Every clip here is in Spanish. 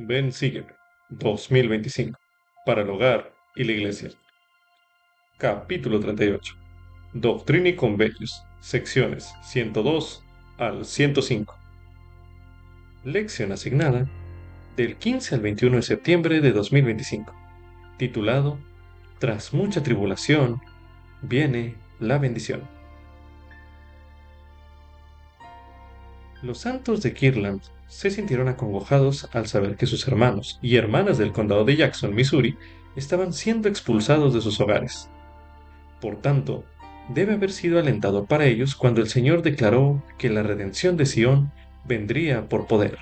Ven, sígueme. 2025. Para el hogar y la iglesia. Capítulo 38. Doctrina y Convenios. Secciones 102 al 105. Lección asignada del 15 al 21 de septiembre de 2025. Titulado Tras mucha tribulación, viene la bendición. Los santos de Kirtland se sintieron acongojados al saber que sus hermanos y hermanas del condado de Jackson, Missouri, estaban siendo expulsados de sus hogares. Por tanto, debe haber sido alentador para ellos cuando el Señor declaró que la redención de Sión vendría por poder.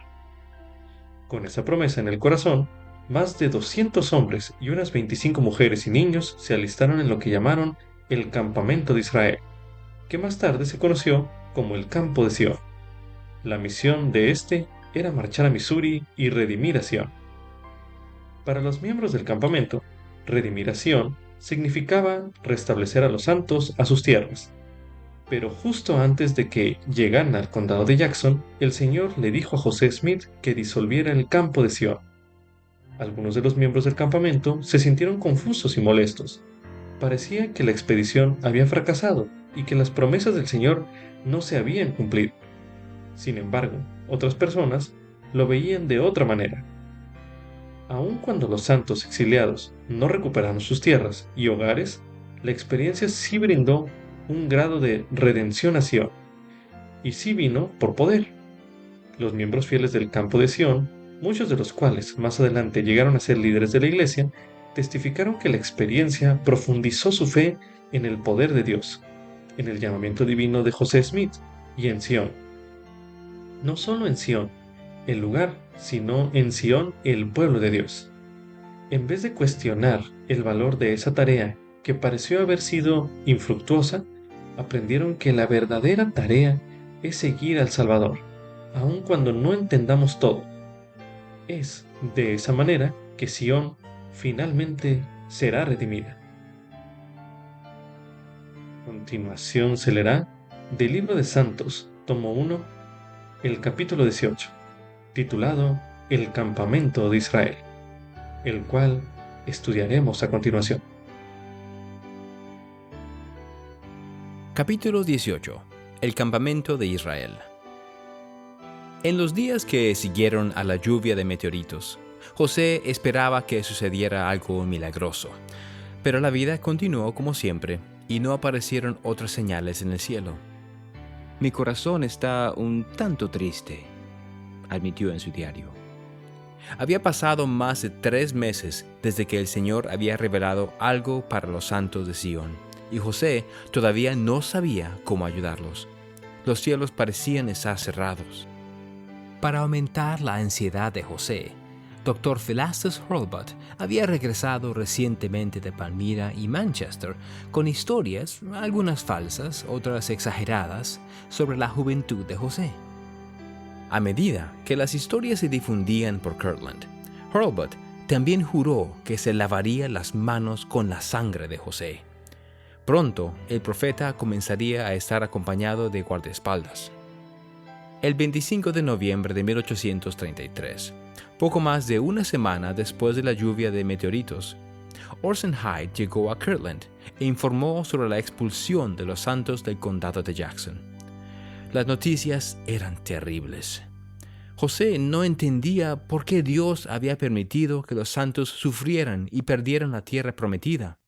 Con esa promesa en el corazón, más de 200 hombres y unas 25 mujeres y niños se alistaron en lo que llamaron el Campamento de Israel, que más tarde se conoció como el Campo de Sión. La misión de este era marchar a Missouri y redimir a Sión. Para los miembros del campamento, redimir a Sión significaba restablecer a los santos a sus tierras. Pero justo antes de que llegaran al condado de Jackson, el Señor le dijo a José Smith que disolviera el campo de Sión. Algunos de los miembros del campamento se sintieron confusos y molestos. Parecía que la expedición había fracasado y que las promesas del Señor no se habían cumplido. Sin embargo, otras personas lo veían de otra manera. Aun cuando los santos exiliados no recuperaron sus tierras y hogares, la experiencia sí brindó un grado de redención a Sión, y sí vino por poder. Los miembros fieles del campo de Sión, muchos de los cuales más adelante llegaron a ser líderes de la iglesia, testificaron que la experiencia profundizó su fe en el poder de Dios, en el llamamiento divino de José Smith y en Sión. No solo en Sión, el lugar, sino en Sión, el pueblo de Dios. En vez de cuestionar el valor de esa tarea que pareció haber sido infructuosa, aprendieron que la verdadera tarea es seguir al Salvador, aun cuando no entendamos todo. Es de esa manera que Sión finalmente será redimida. A continuación se leerá del Libro de Santos, tomo 1, el capítulo 18, titulado El Campamento de Israel, el cual estudiaremos a continuación. Capítulo 18. El campamento de Israel. En los días que siguieron a la lluvia de meteoritos, José esperaba que sucediera algo milagroso, pero la vida continuó como siempre y no aparecieron otras señales en el cielo. Mi corazón está un tanto triste, admitió en su diario. Había pasado más de 3 meses desde que el Señor había revelado algo para los santos de Sión, y José todavía no sabía cómo ayudarlos. Los cielos parecían estar cerrados. Para aumentar la ansiedad de José, Dr. Philastus Hurlbut había regresado recientemente de Palmyra y Manchester con historias, algunas falsas, otras exageradas, sobre la juventud de José. A medida que las historias se difundían por Kirtland, Hurlbut también juró que se lavaría las manos con la sangre de José. Pronto, el profeta comenzaría a estar acompañado de guardaespaldas. El 25 de noviembre de 1833, poco más de una semana después de la lluvia de meteoritos, Orson Hyde llegó a Kirtland e informó sobre la expulsión de los santos del condado de Jackson. Las noticias eran terribles. José no entendía por qué Dios había permitido que los santos sufrieran y perdieran la tierra prometida.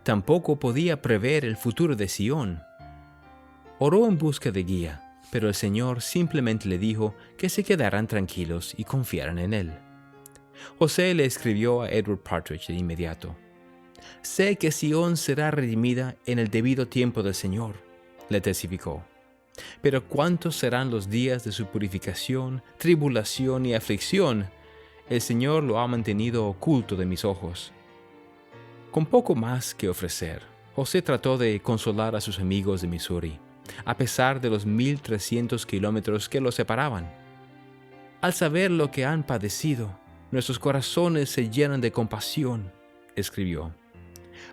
Tampoco podía prever el futuro de Sión. Oró en busca de guía, pero el Señor simplemente le dijo que se quedaran tranquilos y confiaran en Él. José le escribió a Edward Partridge de inmediato. «Sé que Sión será redimida en el debido tiempo del Señor», le testificó. «Pero ¿cuántos serán los días de su purificación, tribulación y aflicción? El Señor lo ha mantenido oculto de mis ojos». Con poco más que ofrecer, José trató de consolar a sus amigos de Missouri, a pesar de los 1,300 kilómetros que los separaban. «Al saber lo que han padecido, nuestros corazones se llenan de compasión», escribió.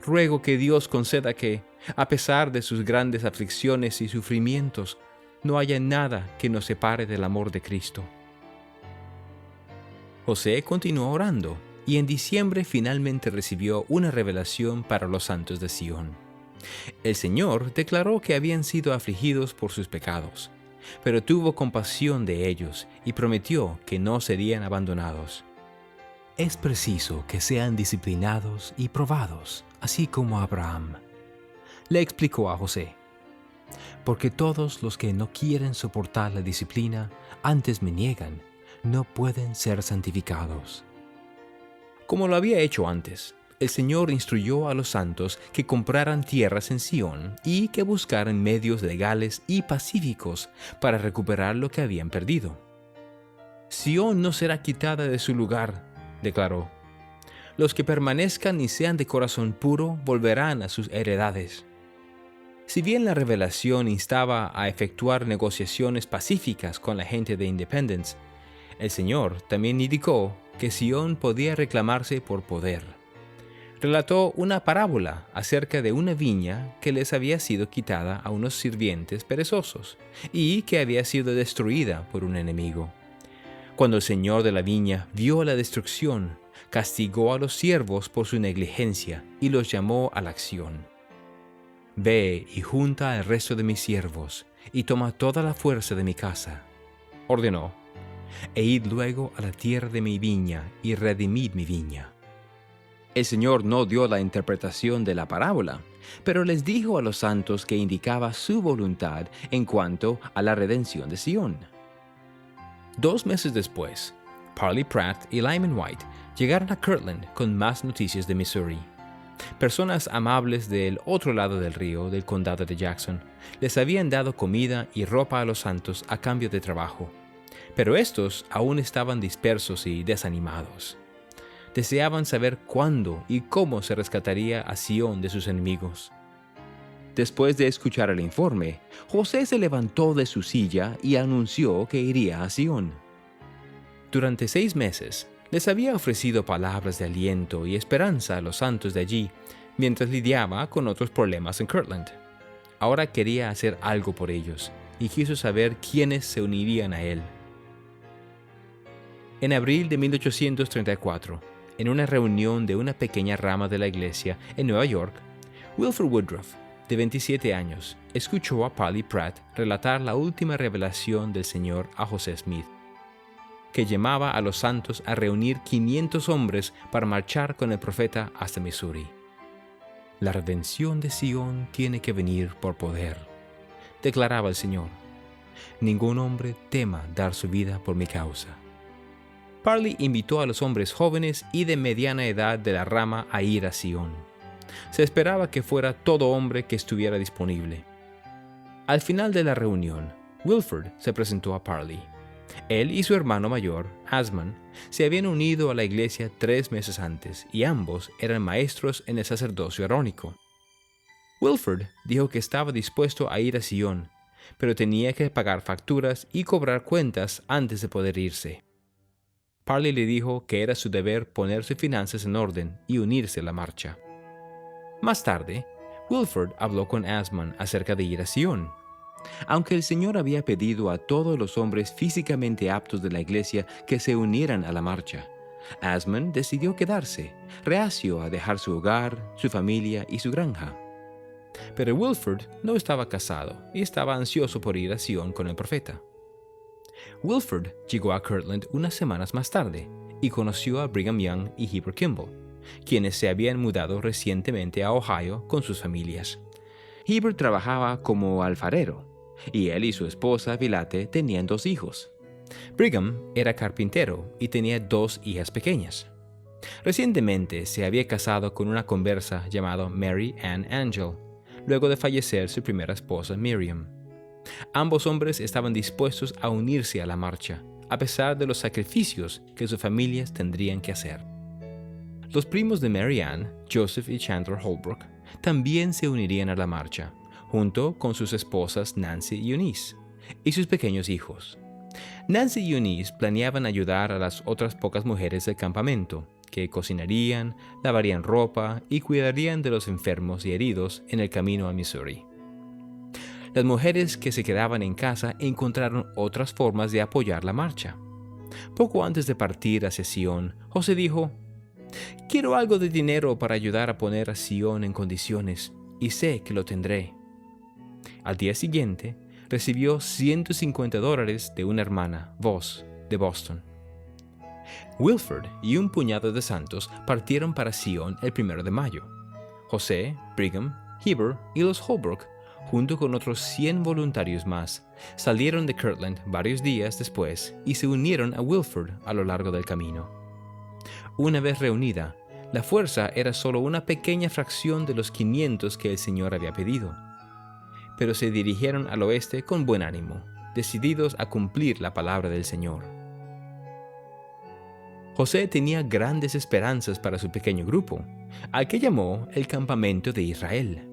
«Ruego que Dios conceda que, a pesar de sus grandes aflicciones y sufrimientos, no haya nada que nos separe del amor de Cristo». José continuó orando y en diciembre finalmente recibió una revelación para los santos de Sión. El Señor declaró que habían sido afligidos por sus pecados, pero tuvo compasión de ellos y prometió que no serían abandonados. Es preciso que sean disciplinados y probados, así como Abraham. Le explicó a José, porque todos los que no quieren soportar la disciplina, antes me niegan, no pueden ser santificados. Como lo había hecho antes, el Señor instruyó a los santos que compraran tierras en Sión y que buscaran medios legales y pacíficos para recuperar lo que habían perdido. Sión no será quitada de su lugar, declaró. Los que permanezcan y sean de corazón puro volverán a sus heredades. Si bien la revelación instaba a efectuar negociaciones pacíficas con la gente de Independence, el Señor también indicó que Sión podía reclamarse por poder. Relató una parábola acerca de una viña que les había sido quitada a unos sirvientes perezosos y que había sido destruida por un enemigo. Cuando el señor de la viña vio la destrucción, castigó a los siervos por su negligencia y los llamó a la acción. «Ve y junta al resto de mis siervos y toma toda la fuerza de mi casa», ordenó, «e id luego a la tierra de mi viña y redimid mi viña». El Señor no dio la interpretación de la parábola, pero les dijo a los santos que indicaba su voluntad en cuanto a la redención de Sión. 2 meses después, Parley Pratt y Lyman White llegaron a Kirtland con más noticias de Missouri. Personas amables del otro lado del río del condado de Jackson les habían dado comida y ropa a los santos a cambio de trabajo, pero estos aún estaban dispersos y desanimados. Deseaban saber cuándo y cómo se rescataría a Sión de sus enemigos. Después de escuchar el informe, José se levantó de su silla y anunció que iría a Sión. Durante 6 meses, les había ofrecido palabras de aliento y esperanza a los santos de allí, mientras lidiaba con otros problemas en Kirtland. Ahora quería hacer algo por ellos y quiso saber quiénes se unirían a él. En abril de 1834, en una reunión de una pequeña rama de la iglesia en Nueva York, Wilford Woodruff, de 27 años, escuchó a Parley Pratt relatar la última revelación del Señor a José Smith, que llamaba a los santos a reunir 500 hombres para marchar con el profeta hasta Missouri. «La redención de Sión tiene que venir por poder», declaraba el Señor. «Ningún hombre tema dar su vida por mi causa». Parley invitó a los hombres jóvenes y de mediana edad de la rama a ir a Sión. Se esperaba que fuera todo hombre que estuviera disponible. Al final de la reunión, Wilford se presentó a Parley. Él y su hermano mayor, Asman, se habían unido a la iglesia 3 meses antes y ambos eran maestros en el sacerdocio arónico. Wilford dijo que estaba dispuesto a ir a Sión, pero tenía que pagar facturas y cobrar cuentas antes de poder irse. Parley le dijo que era su deber poner sus finanzas en orden y unirse a la marcha. Más tarde, Wilford habló con Asman acerca de ir a Sión. Aunque el Señor había pedido a todos los hombres físicamente aptos de la iglesia que se unieran a la marcha, Asman decidió quedarse, reacio a dejar su hogar, su familia y su granja. Pero Wilford no estaba casado y estaba ansioso por ir a Sión con el profeta. Wilford llegó a Kirtland unas semanas más tarde y conoció a Brigham Young y Heber Kimball, quienes se habían mudado recientemente a Ohio con sus familias. Heber trabajaba como alfarero, y él y su esposa Vilate tenían 2 hijos. Brigham era carpintero y tenía 2 hijas pequeñas. Recientemente se había casado con una conversa llamada Mary Ann Angel, luego de fallecer su primera esposa Miriam. Ambos hombres estaban dispuestos a unirse a la marcha, a pesar de los sacrificios que sus familias tendrían que hacer. Los primos de Mary Ann, Joseph y Chandler Holbrook, también se unirían a la marcha, junto con sus esposas Nancy y Eunice, y sus pequeños hijos. Nancy y Eunice planeaban ayudar a las otras pocas mujeres del campamento, que cocinarían, lavarían ropa y cuidarían de los enfermos y heridos en el camino a Missouri. Las mujeres que se quedaban en casa encontraron otras formas de apoyar la marcha. Poco antes de partir hacia Sión, José dijo: «Quiero algo de dinero para ayudar a poner a Sión en condiciones, y sé que lo tendré». Al día siguiente, recibió $150 de una hermana, Vos, de Boston. Wilford y un puñado de santos partieron para Sión el 1 de mayo. José, Brigham, Heber y los Holbrook, junto con otros 100 voluntarios más, salieron de Kirtland varios días después y se unieron a Wilford a lo largo del camino. Una vez reunida, la fuerza era solo una pequeña fracción de los 500 que el Señor había pedido, pero se dirigieron al oeste con buen ánimo, decididos a cumplir la palabra del Señor. José tenía grandes esperanzas para su pequeño grupo, al que llamó el Campamento de Israel.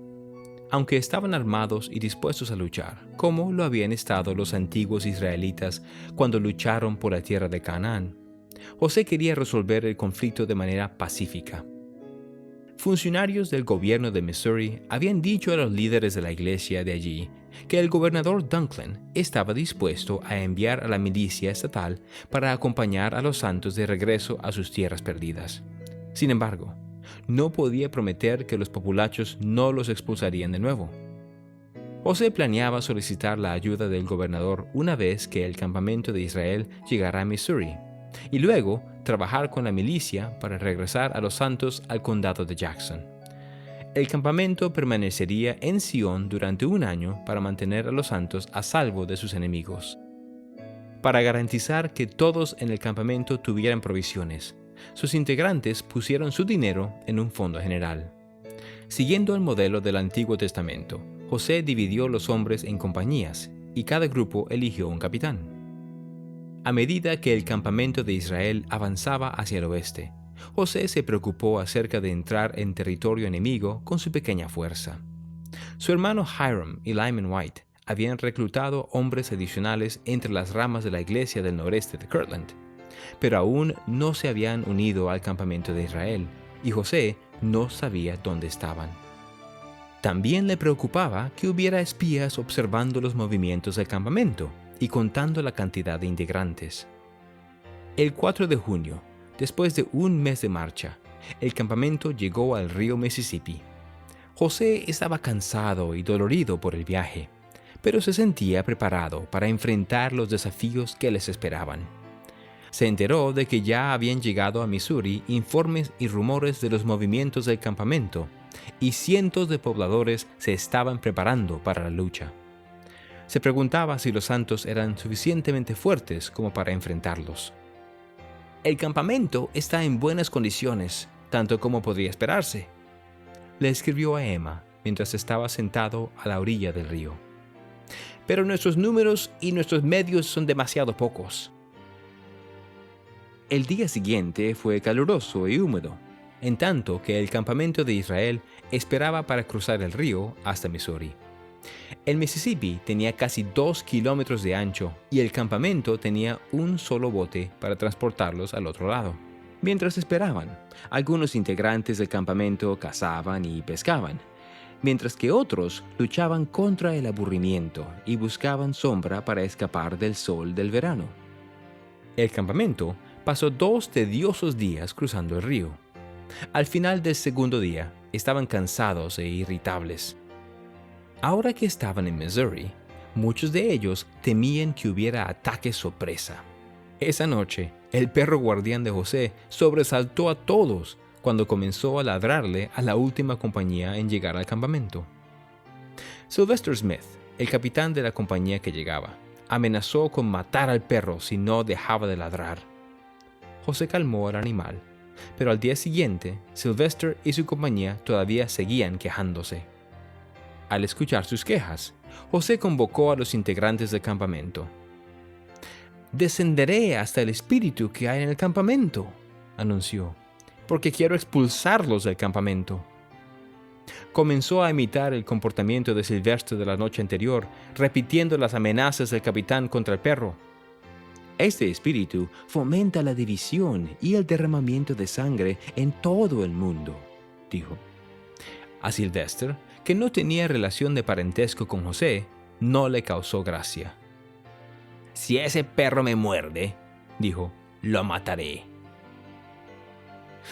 Aunque estaban armados y dispuestos a luchar, como lo habían estado los antiguos israelitas cuando lucharon por la tierra de Canaán, José quería resolver el conflicto de manera pacífica. Funcionarios del gobierno de Missouri habían dicho a los líderes de la iglesia de allí que el gobernador Dunklin estaba dispuesto a enviar a la milicia estatal para acompañar a los santos de regreso a sus tierras perdidas. Sin embargo, no podía prometer que los populachos no los expulsarían de nuevo. José planeaba solicitar la ayuda del gobernador una vez que el campamento de Israel llegara a Missouri, y luego trabajar con la milicia para regresar a los santos al condado de Jackson. El campamento permanecería en Sion durante un año para mantener a los santos a salvo de sus enemigos. Para garantizar que todos en el campamento tuvieran provisiones, sus integrantes pusieron su dinero en un fondo general. Siguiendo el modelo del Antiguo Testamento, José dividió los hombres en compañías y cada grupo eligió un capitán. A medida que el campamento de Israel avanzaba hacia el oeste, José se preocupó acerca de entrar en territorio enemigo con su pequeña fuerza. Su hermano Hiram y Lyman White habían reclutado hombres adicionales entre las ramas de la iglesia del noreste de Kirtland, pero aún no se habían unido al campamento de Israel, y José no sabía dónde estaban. También le preocupaba que hubiera espías observando los movimientos del campamento y contando la cantidad de integrantes. El 4 de junio, después de un mes de marcha, el campamento llegó al río Mississippi. José estaba cansado y dolorido por el viaje, pero se sentía preparado para enfrentar los desafíos que les esperaban. Se enteró de que ya habían llegado a Missouri informes y rumores de los movimientos del campamento, y cientos de pobladores se estaban preparando para la lucha. Se preguntaba si los santos eran suficientemente fuertes como para enfrentarlos. «El campamento está en buenas condiciones, tanto como podría esperarse», le escribió a Emma mientras estaba sentado a la orilla del río. «Pero nuestros números y nuestros medios son demasiado pocos». El día siguiente fue caluroso y húmedo, en tanto que el campamento de Israel esperaba para cruzar el río hasta Missouri. El Mississippi tenía casi 2 kilómetros de ancho y el campamento tenía un solo bote para transportarlos al otro lado. Mientras esperaban, algunos integrantes del campamento cazaban y pescaban, mientras que otros luchaban contra el aburrimiento y buscaban sombra para escapar del sol del verano. El campamento pasó 2 tediosos días cruzando el río. Al final del segundo día, estaban cansados e irritables. Ahora que estaban en Missouri, muchos de ellos temían que hubiera ataque sorpresa. Esa noche, el perro guardián de José sobresaltó a todos cuando comenzó a ladrarle a la última compañía en llegar al campamento. Sylvester Smith, el capitán de la compañía que llegaba, amenazó con matar al perro si no dejaba de ladrar. José calmó al animal, pero al día siguiente, Sylvester y su compañía todavía seguían quejándose. Al escuchar sus quejas, José convocó a los integrantes del campamento. «Descenderé hasta el espíritu que hay en el campamento», anunció, «porque quiero expulsarlos del campamento». Comenzó a imitar el comportamiento de Sylvester de la noche anterior, repitiendo las amenazas del capitán contra el perro. «Este espíritu fomenta la división y el derramamiento de sangre en todo el mundo», dijo. A Sylvester, que no tenía relación de parentesco con José, no le causó gracia. «Si ese perro me muerde», dijo, lo mataré.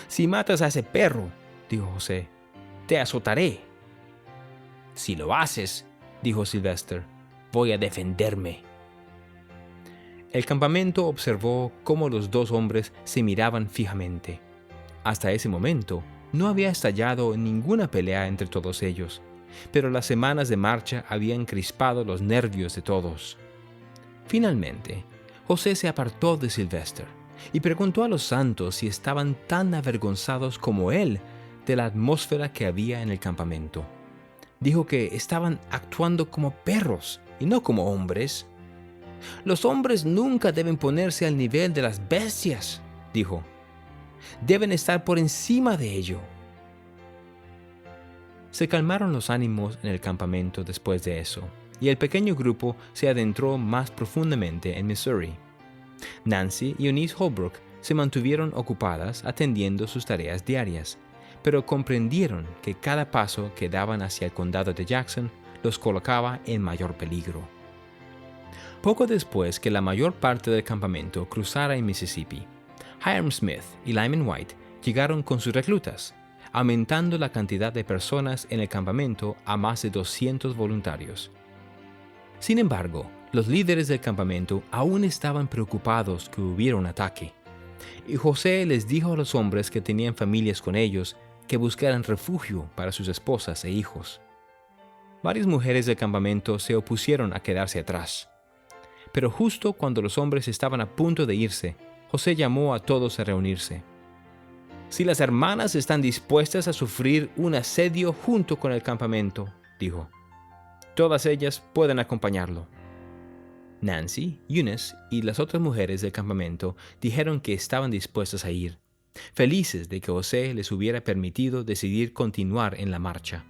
Si matas a ese perro, dijo José, te azotaré. Si lo haces, dijo Sylvester, voy a defenderme. El campamento observó cómo los dos hombres se miraban fijamente. Hasta ese momento, no había estallado ninguna pelea entre todos ellos, pero las semanas de marcha habían crispado los nervios de todos. Finalmente, José se apartó de Sylvester y preguntó a los santos si estaban tan avergonzados como él de la atmósfera que había en el campamento. Dijo que estaban actuando como perros y no como hombres. Los hombres nunca deben ponerse al nivel de las bestias, dijo. Deben estar por encima de ello. Se calmaron los ánimos en el campamento después de eso, y el pequeño grupo se adentró más profundamente en Missouri. Nancy y Eunice Holbrook se mantuvieron ocupadas atendiendo sus tareas diarias, pero comprendieron que cada paso que daban hacia el condado de Jackson los colocaba en mayor peligro. Poco después que la mayor parte del campamento cruzara el Mississippi, Hiram Smith y Lyman White llegaron con sus reclutas, aumentando la cantidad de personas en el campamento a más de 200 voluntarios. Sin embargo, los líderes del campamento aún estaban preocupados que hubiera un ataque, y José les dijo a los hombres que tenían familias con ellos que buscaran refugio para sus esposas e hijos. Varias mujeres del campamento se opusieron a quedarse atrás. Pero justo cuando los hombres estaban a punto de irse, José llamó a todos a reunirse. Si las hermanas están dispuestas a sufrir un asedio junto con el campamento, dijo, todas ellas pueden acompañarlo. Nancy, Eunice y las otras mujeres del campamento dijeron que estaban dispuestas a ir, felices de que José les hubiera permitido decidir continuar en la marcha.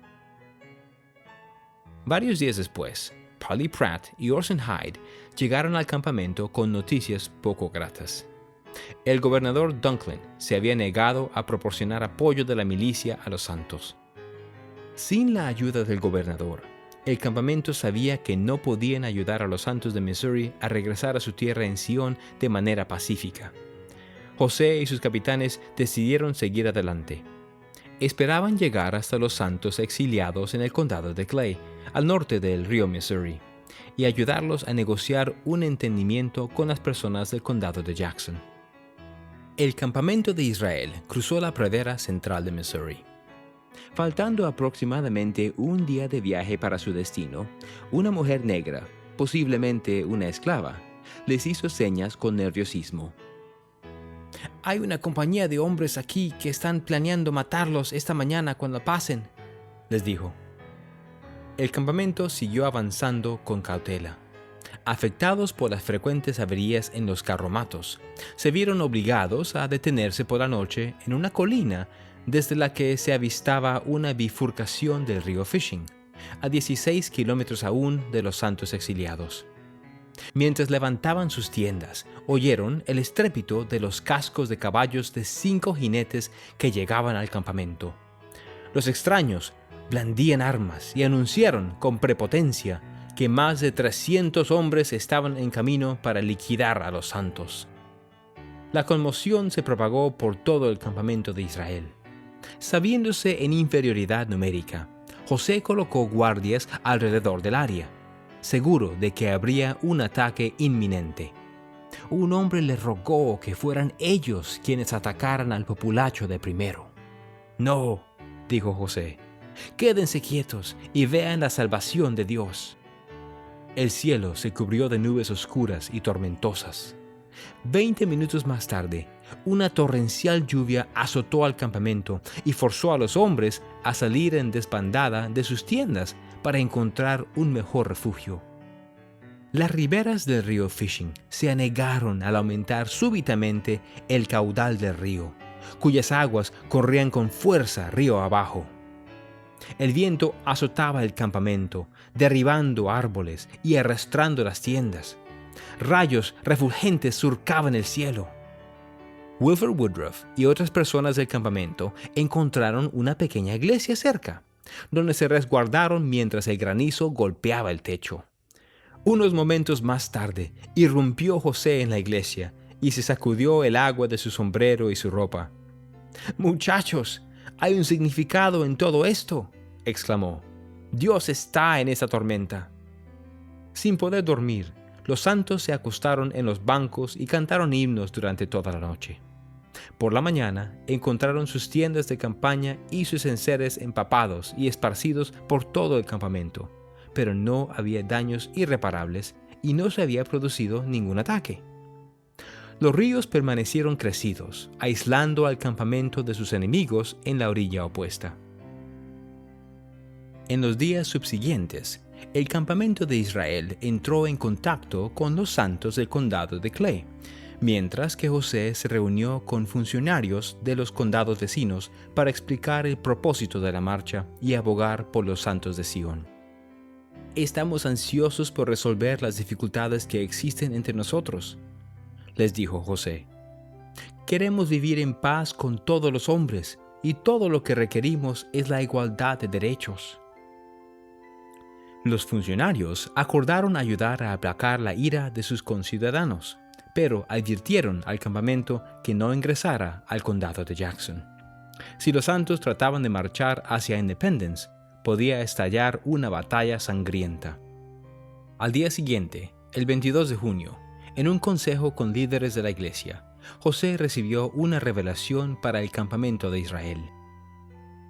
Varios días después, Polly Pratt y Orson Hyde llegaron al campamento con noticias poco gratas. El gobernador Dunklin se había negado a proporcionar apoyo de la milicia a los santos. Sin la ayuda del gobernador, el campamento sabía que no podían ayudar a los santos de Missouri a regresar a su tierra en Sion de manera pacífica. José y sus capitanes decidieron seguir adelante. Esperaban llegar hasta los santos exiliados en el condado de Clay, al norte del río Missouri, y ayudarlos a negociar un entendimiento con las personas del condado de Jackson. El campamento de Israel cruzó la pradera central de Missouri. Faltando aproximadamente un día de viaje para su destino, una mujer negra, posiblemente una esclava, les hizo señas con nerviosismo. «Hay una compañía de hombres aquí que están planeando matarlos esta mañana cuando pasen», les dijo. El campamento siguió avanzando con cautela. Afectados por las frecuentes averías en los carromatos, se vieron obligados a detenerse por la noche en una colina desde la que se avistaba una bifurcación del río Fishing, a 16 kilómetros aún de los santos exiliados. Mientras levantaban sus tiendas, oyeron el estrépito de los cascos de caballos de 5 jinetes que llegaban al campamento. Los extraños blandían armas y anunciaron con prepotencia que más de 300 hombres estaban en camino para liquidar a los santos. La conmoción se propagó por todo el campamento de Israel. Sabiéndose en inferioridad numérica, José colocó guardias alrededor del área, seguro de que habría un ataque inminente. Un hombre le rogó que fueran ellos quienes atacaran al populacho de primero. «No», dijo José, «quédense quietos y vean la salvación de Dios». El cielo se cubrió de nubes oscuras y tormentosas. 20 minutos más tarde, una torrencial lluvia azotó al campamento y forzó a los hombres a salir en desbandada de sus tiendas para encontrar un mejor refugio. Las riberas del río Fishing se anegaron al aumentar súbitamente el caudal del río, cuyas aguas corrían con fuerza río abajo. El viento azotaba el campamento, derribando árboles y arrastrando las tiendas. Rayos refulgentes surcaban el cielo. Wilford Woodruff y otras personas del campamento encontraron una pequeña iglesia cerca, donde se resguardaron mientras el granizo golpeaba el techo. Unos momentos más tarde, irrumpió José en la iglesia y se sacudió el agua de su sombrero y su ropa. «Muchachos, hay un significado en todo esto», exclamó. «Dios está en esta tormenta». Sin poder dormir, los santos se acostaron en los bancos y cantaron himnos durante toda la noche. Por la mañana encontraron sus tiendas de campaña y sus enseres empapados y esparcidos por todo el campamento, pero no había daños irreparables y no se había producido ningún ataque. Los ríos permanecieron crecidos, aislando al campamento de sus enemigos en la orilla opuesta. En los días subsiguientes, el campamento de Israel entró en contacto con los santos del condado de Clay, mientras que José se reunió con funcionarios de los condados vecinos para explicar el propósito de la marcha y abogar por los santos de Sión. «Estamos ansiosos por resolver las dificultades que existen entre nosotros», les dijo José. «Queremos vivir en paz con todos los hombres, y todo lo que requerimos es la igualdad de derechos». Los funcionarios acordaron ayudar a aplacar la ira de sus conciudadanos, pero advirtieron al campamento que no ingresara al condado de Jackson. Si los santos trataban de marchar hacia Independence, podía estallar una batalla sangrienta. Al día siguiente, el 22 de junio, en un consejo con líderes de la iglesia, José recibió una revelación para el campamento de Israel.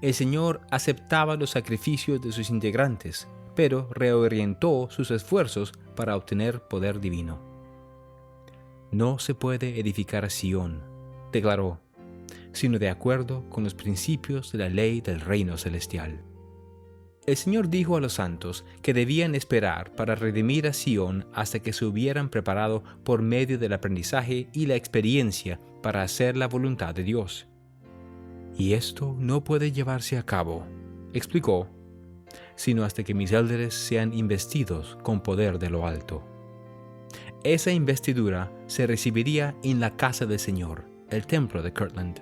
El Señor aceptaba los sacrificios de sus integrantes, pero reorientó sus esfuerzos para obtener poder divino. «No se puede edificar Sión», declaró, «sino de acuerdo con los principios de la ley del reino celestial». El Señor dijo a los santos que debían esperar para redimir a Sión hasta que se hubieran preparado por medio del aprendizaje y la experiencia para hacer la voluntad de Dios. «Y esto no puede llevarse a cabo», explicó, «sino hasta que mis líderes sean investidos con poder de lo alto». Esa investidura se recibiría en la casa del Señor, el templo de Kirtland.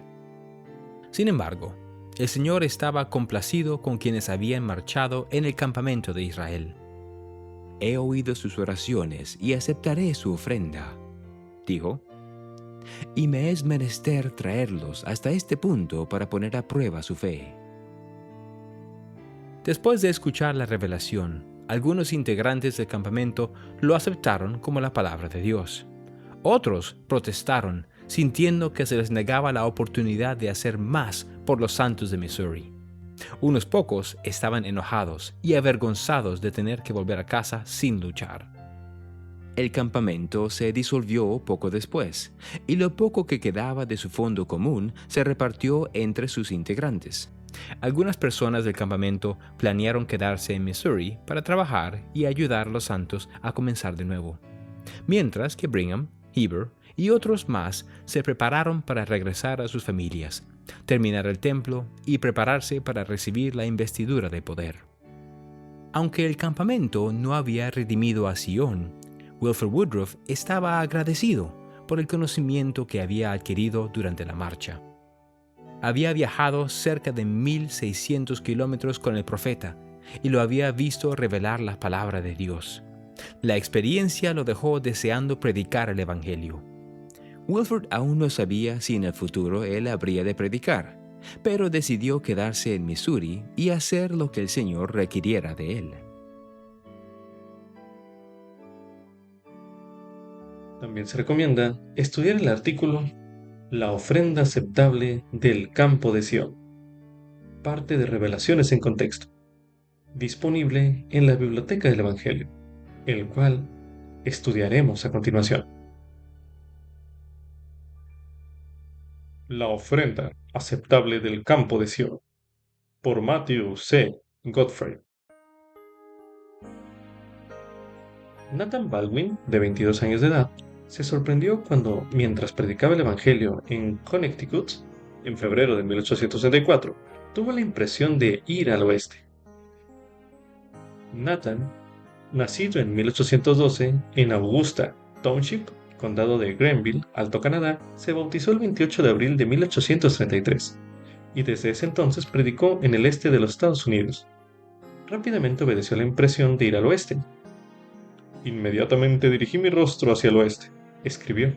Sin embargo, el Señor estaba complacido con quienes habían marchado en el campamento de Israel. «He oído sus oraciones y aceptaré su ofrenda», dijo, «y me es menester traerlos hasta este punto para poner a prueba su fe». Después de escuchar la revelación, algunos integrantes del campamento lo aceptaron como la palabra de Dios. Otros protestaron, sintiendo que se les negaba la oportunidad de hacer más por los santos de Missouri. Unos pocos estaban enojados y avergonzados de tener que volver a casa sin luchar. El campamento se disolvió poco después, y lo poco que quedaba de su fondo común se repartió entre sus integrantes. Algunas personas del campamento planearon quedarse en Missouri para trabajar y ayudar a los santos a comenzar de nuevo, mientras que Brigham, Heber y otros más se prepararon para regresar a sus familias, terminar el templo y prepararse para recibir la investidura de poder. Aunque el campamento no había redimido a Sión, Wilford Woodruff estaba agradecido por el conocimiento que había adquirido durante la marcha. Había viajado cerca de 1,600 kilómetros con el profeta y lo había visto revelar la palabra de Dios. La experiencia lo dejó deseando predicar el Evangelio. Wilford aún no sabía si en el futuro él habría de predicar, pero decidió quedarse en Missouri y hacer lo que el Señor requiriera de él. También se recomienda estudiar el artículo La ofrenda aceptable del campo de Sión, parte de Revelaciones en contexto, disponible en la Biblioteca del Evangelio, el cual estudiaremos a continuación. La ofrenda aceptable del campo de Sión, por Matthew C. Godfrey. Nathan Baldwin, de 22 años de edad, se sorprendió cuando, mientras predicaba el Evangelio en Connecticut, en febrero de 1864, tuvo la impresión de ir al oeste. Nathan, nacido en 1812 en Augusta Township, condado de Grenville, Alto Canadá, se bautizó el 28 de abril de 1833 y desde ese entonces predicó en el este de los Estados Unidos. Rápidamente obedeció la impresión de ir al oeste. Inmediatamente dirigí mi rostro hacia el oeste, escribió.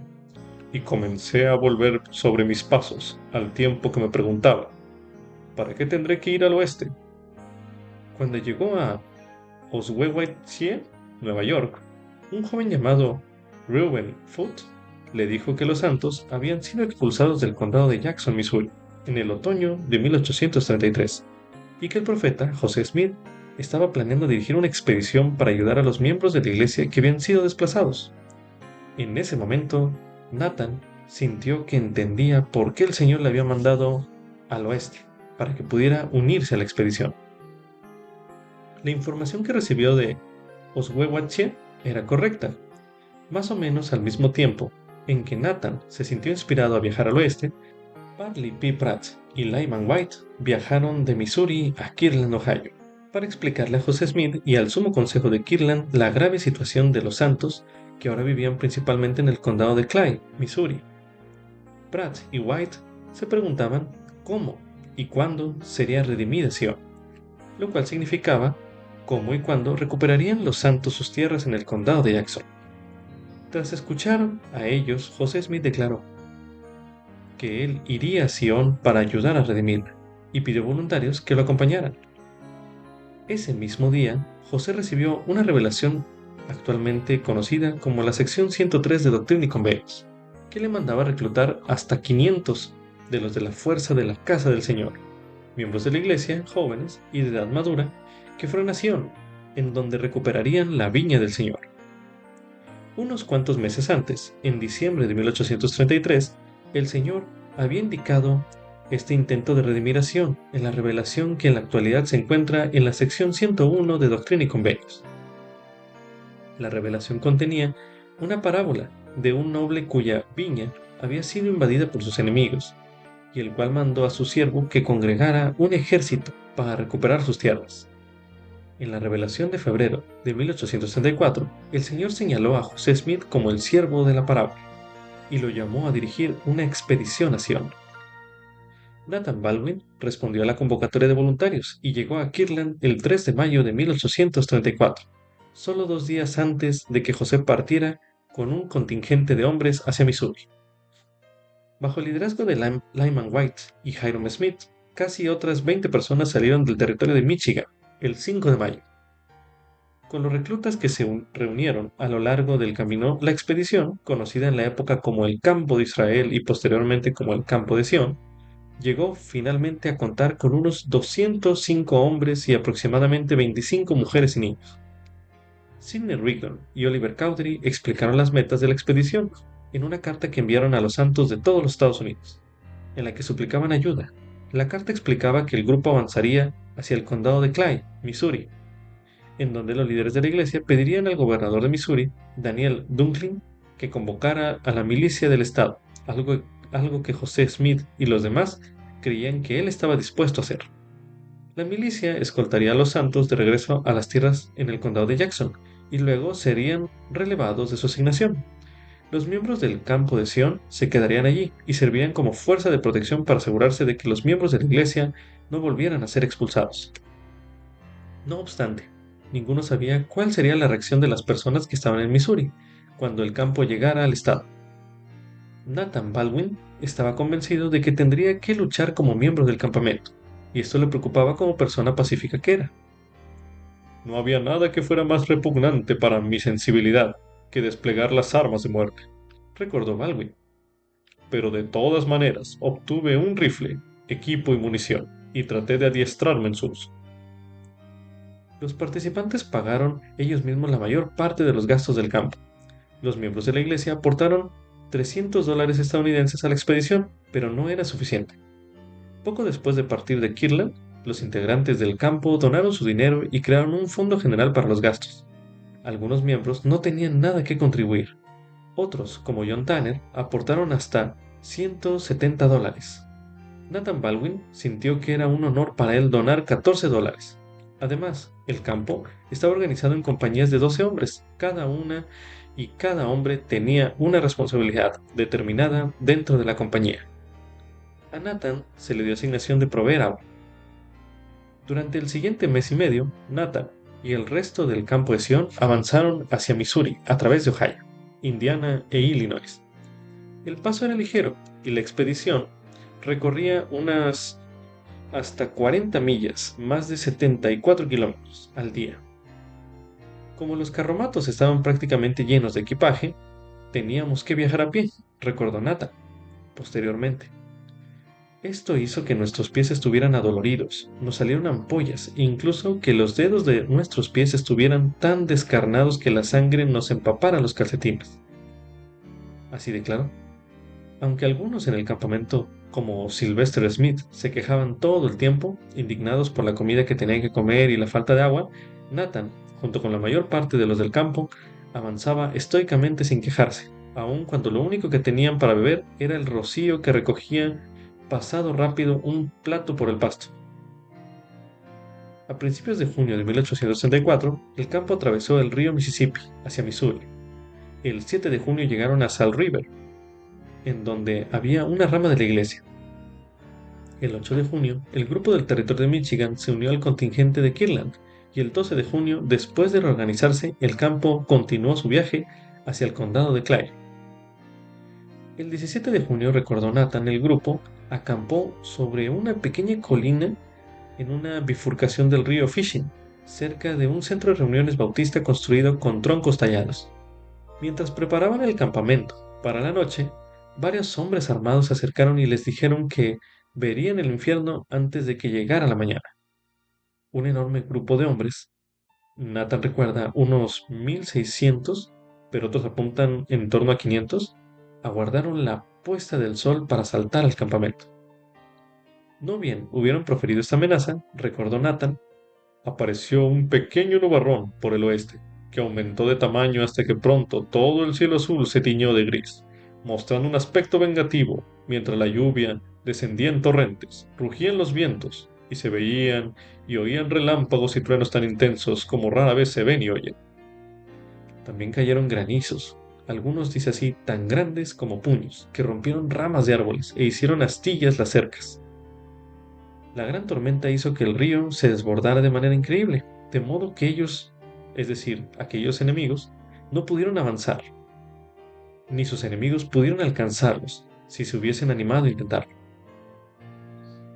y comencé a volver sobre mis pasos al tiempo que me preguntaba, ¿para qué tendré que ir al oeste? Cuando llegó a Oswegatchie, Nueva York, un joven llamado Reuben Foote le dijo que los santos habían sido expulsados del condado de Jackson, Missouri, en el otoño de 1833, y que el profeta José Smith estaba planeando dirigir una expedición para ayudar a los miembros de la iglesia que habían sido desplazados. En ese momento, Nathan sintió que entendía por qué el Señor le había mandado al oeste, para que pudiera unirse a la expedición. La información que recibió de Oswegatchie era correcta. Más o menos al mismo tiempo en que Nathan se sintió inspirado a viajar al oeste, Parley P. Pratt y Lyman White viajaron de Missouri a Kirtland, Ohio, para explicarle a José Smith y al Sumo Consejo de Kirtland la grave situación de los santos que ahora vivían principalmente en el condado de Clay, Missouri. Pratt y White se preguntaban cómo y cuándo sería redimida Sion, lo cual significaba cómo y cuándo recuperarían los santos sus tierras en el condado de Jackson. Tras escuchar a ellos, José Smith declaró que él iría a Sion para ayudar a redimirla, y pidió voluntarios que lo acompañaran. Ese mismo día, José recibió una revelación actualmente conocida como la sección 103 de Doctrina y Convenios, que le mandaba reclutar hasta 500 de los de la fuerza de la casa del Señor, miembros de la iglesia, jóvenes y de edad madura, que fueron a Sion, en donde recuperarían la viña del Señor. Unos cuantos meses antes, en diciembre de 1833, el Señor había indicado este intento de redimir a Sion en la revelación que en la actualidad se encuentra en la sección 101 de Doctrina y Convenios. La revelación contenía una parábola de un noble cuya viña había sido invadida por sus enemigos, y el cual mandó a su siervo que congregara un ejército para recuperar sus tierras. En la revelación de febrero de 1864, el Señor señaló a José Smith como el siervo de la parábola y lo llamó a dirigir una expedición a Sion. Nathan Baldwin respondió a la convocatoria de voluntarios y llegó a Kirtland el 3 de mayo de 1834, solo 2 días antes de que José partiera con un contingente de hombres hacia Missouri. Bajo el liderazgo de Lyman White y Hiram Smith, casi otras 20 personas salieron del territorio de Michigan el 5 de mayo. Con los reclutas que se reunieron a lo largo del camino, la expedición, conocida en la época como el Campo de Israel y posteriormente como el Campo de Sion, llegó finalmente a contar con unos 205 hombres y aproximadamente 25 mujeres y niños. Sidney Rigdon y Oliver Cowdery explicaron las metas de la expedición en una carta que enviaron a los santos de todos los Estados Unidos, en la que suplicaban ayuda. La carta explicaba que el grupo avanzaría hacia el condado de Clay, Missouri, en donde los líderes de la iglesia pedirían al gobernador de Missouri, Daniel Dunklin, que convocara a la milicia del estado, algo que José Smith y los demás creían que él estaba dispuesto a hacer. La milicia escoltaría a los santos de regreso a las tierras en el condado de Jackson, y luego serían relevados de su asignación. Los miembros del campo de Sion se quedarían allí y servirían como fuerza de protección para asegurarse de que los miembros de la iglesia no volvieran a ser expulsados. No obstante, ninguno sabía cuál sería la reacción de las personas que estaban en Missouri cuando el campo llegara al estado. Nathan Baldwin estaba convencido de que tendría que luchar como miembro del campamento, y esto le preocupaba como persona pacífica que era. No había nada que fuera más repugnante para mi sensibilidad que desplegar las armas de muerte, recordó Baldwin. Pero de todas maneras obtuve un rifle, equipo y munición, y traté de adiestrarme en su uso. Los participantes pagaron ellos mismos la mayor parte de los gastos del campo. Los miembros de la iglesia aportaron $300 estadounidenses a la expedición, pero no era suficiente. Poco después de partir de Kirtland, los integrantes del campo donaron su dinero y crearon un fondo general para los gastos. Algunos miembros no tenían nada que contribuir. Otros, como John Tanner, aportaron hasta $170. Nathan Baldwin sintió que era un honor para él donar $14. Además, el campo estaba organizado en compañías de 12 hombres, cada una, y cada hombre tenía una responsabilidad determinada dentro de la compañía. A Nathan se le dio asignación de proveer agua. Durante el siguiente mes y medio, Nathan y el resto del campo de Sion avanzaron hacia Missouri a través de Ohio, Indiana e Illinois. El paso era ligero y la expedición recorría unas hasta 40 millas, más de 74 kilómetros al día. Como los carromatos estaban prácticamente llenos de equipaje, teníamos que viajar a pie, recordó Nata posteriormente. Esto hizo que nuestros pies estuvieran adoloridos, nos salieron ampollas e incluso que los dedos de nuestros pies estuvieran tan descarnados que la sangre nos empapara los calcetines. Así de claro. Aunque algunos en el campamento, como Sylvester Smith, se quejaban todo el tiempo, indignados por la comida que tenían que comer y la falta de agua, Nathan, junto con la mayor parte de los del campo, avanzaba estoicamente sin quejarse, aun cuando lo único que tenían para beber era el rocío que recogían pasado rápido un plato por el pasto. A principios de junio de 1864, el campo atravesó el río Mississippi hacia Missouri. El 7 de junio llegaron a Salt River, en donde había una rama de la iglesia. El 8 de junio, el grupo del territorio de Michigan se unió al contingente de Kirtland, y el 12 de junio, después de reorganizarse, el campo continuó su viaje hacia el condado de Clay. El 17 de junio, recordó Nathan, el grupo acampó sobre una pequeña colina en una bifurcación del río Fishing, cerca de un centro de reuniones bautista construido con troncos tallados. Mientras preparaban el campamento para la noche, varios hombres armados se acercaron y les dijeron que verían el infierno antes de que llegara la mañana. Un enorme grupo de hombres, Nathan recuerda unos 1600, pero otros apuntan en torno a 500, aguardaron la puesta del sol para saltar al campamento. No bien hubieron proferido esta amenaza, recordó Nathan, apareció un pequeño nubarrón por el oeste, que aumentó de tamaño hasta que pronto todo el cielo azul se tiñó de gris, mostrando un aspecto vengativo, mientras la lluvia descendía en torrentes, rugían los vientos, y se veían y oían relámpagos y truenos tan intensos como rara vez se ven y oyen. También cayeron granizos, algunos dice así tan grandes como puños, que rompieron ramas de árboles e hicieron astillas las cercas. La gran tormenta hizo que el río se desbordara de manera increíble, de modo que ellos, es decir, aquellos enemigos, no pudieron avanzar, ni sus enemigos pudieron alcanzarlos si se hubiesen animado a intentarlo.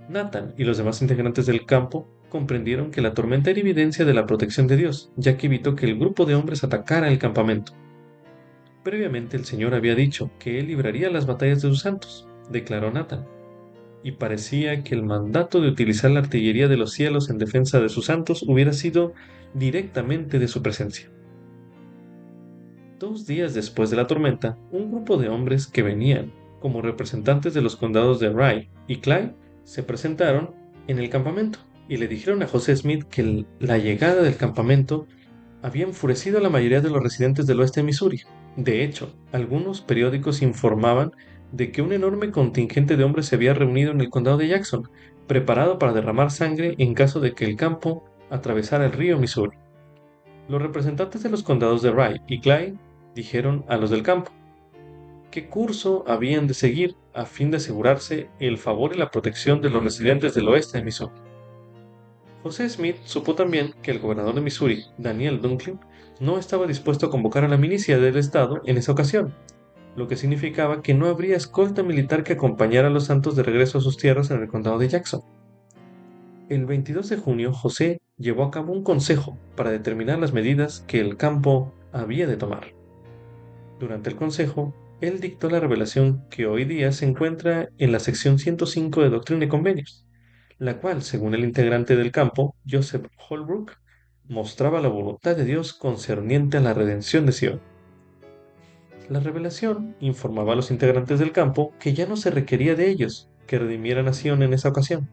Nathan y los demás integrantes del campo comprendieron que la tormenta era evidencia de la protección de Dios, ya que evitó que el grupo de hombres atacara el campamento. Previamente el Señor había dicho que Él libraría las batallas de sus santos, declaró Nathan, y parecía que el mandato de utilizar la artillería de los cielos en defensa de sus santos hubiera sido directamente de su presencia. 2 días después de la tormenta, un grupo de hombres que venían como representantes de los condados de Rye y Clay se presentaron en el campamento y le dijeron a José Smith que la llegada del campamento había enfurecido a la mayoría de los residentes del oeste de Missouri. De hecho, algunos periódicos informaban de que un enorme contingente de hombres se había reunido en el condado de Jackson, preparado para derramar sangre en caso de que el campo atravesara el río Missouri. Los representantes de los condados de Rye y Clay dijeron a los del campo qué curso habían de seguir a fin de asegurarse el favor y la protección de los residentes del oeste de Missouri. José Smith supo también que el gobernador de Missouri, Daniel Dunklin, no estaba dispuesto a convocar a la milicia del estado en esa ocasión, lo que significaba que no habría escolta militar que acompañara a los santos de regreso a sus tierras en el condado de Jackson. El 22 de junio, José llevó a cabo un consejo para determinar las medidas que el campo había de tomar. Durante el consejo, él dictó la revelación que hoy día se encuentra en la sección 105 de Doctrina y Convenios, la cual, según el integrante del campo, Joseph Holbrook, mostraba la voluntad de Dios concerniente a la redención de Sion. La revelación informaba a los integrantes del campo que ya no se requería de ellos que redimieran a Sion en esa ocasión,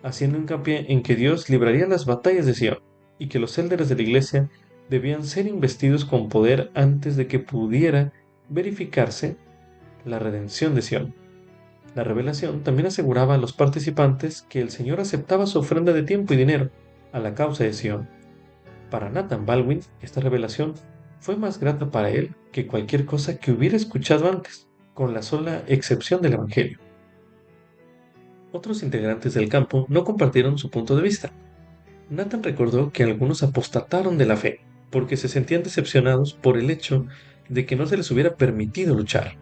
haciendo hincapié en que Dios libraría las batallas de Sion y que los élderes de la iglesia debían ser investidos con poder antes de que pudiera verificarse la redención de Sion. La revelación también aseguraba a los participantes que el Señor aceptaba su ofrenda de tiempo y dinero a la causa de Sion. Para Nathan Baldwin, esta revelación fue más grata para él que cualquier cosa que hubiera escuchado antes, con la sola excepción del Evangelio. Otros integrantes del campo no compartieron su punto de vista. Nathan recordó que algunos apostataron de la fe porque se sentían decepcionados por el hecho de que no se les hubiera permitido luchar.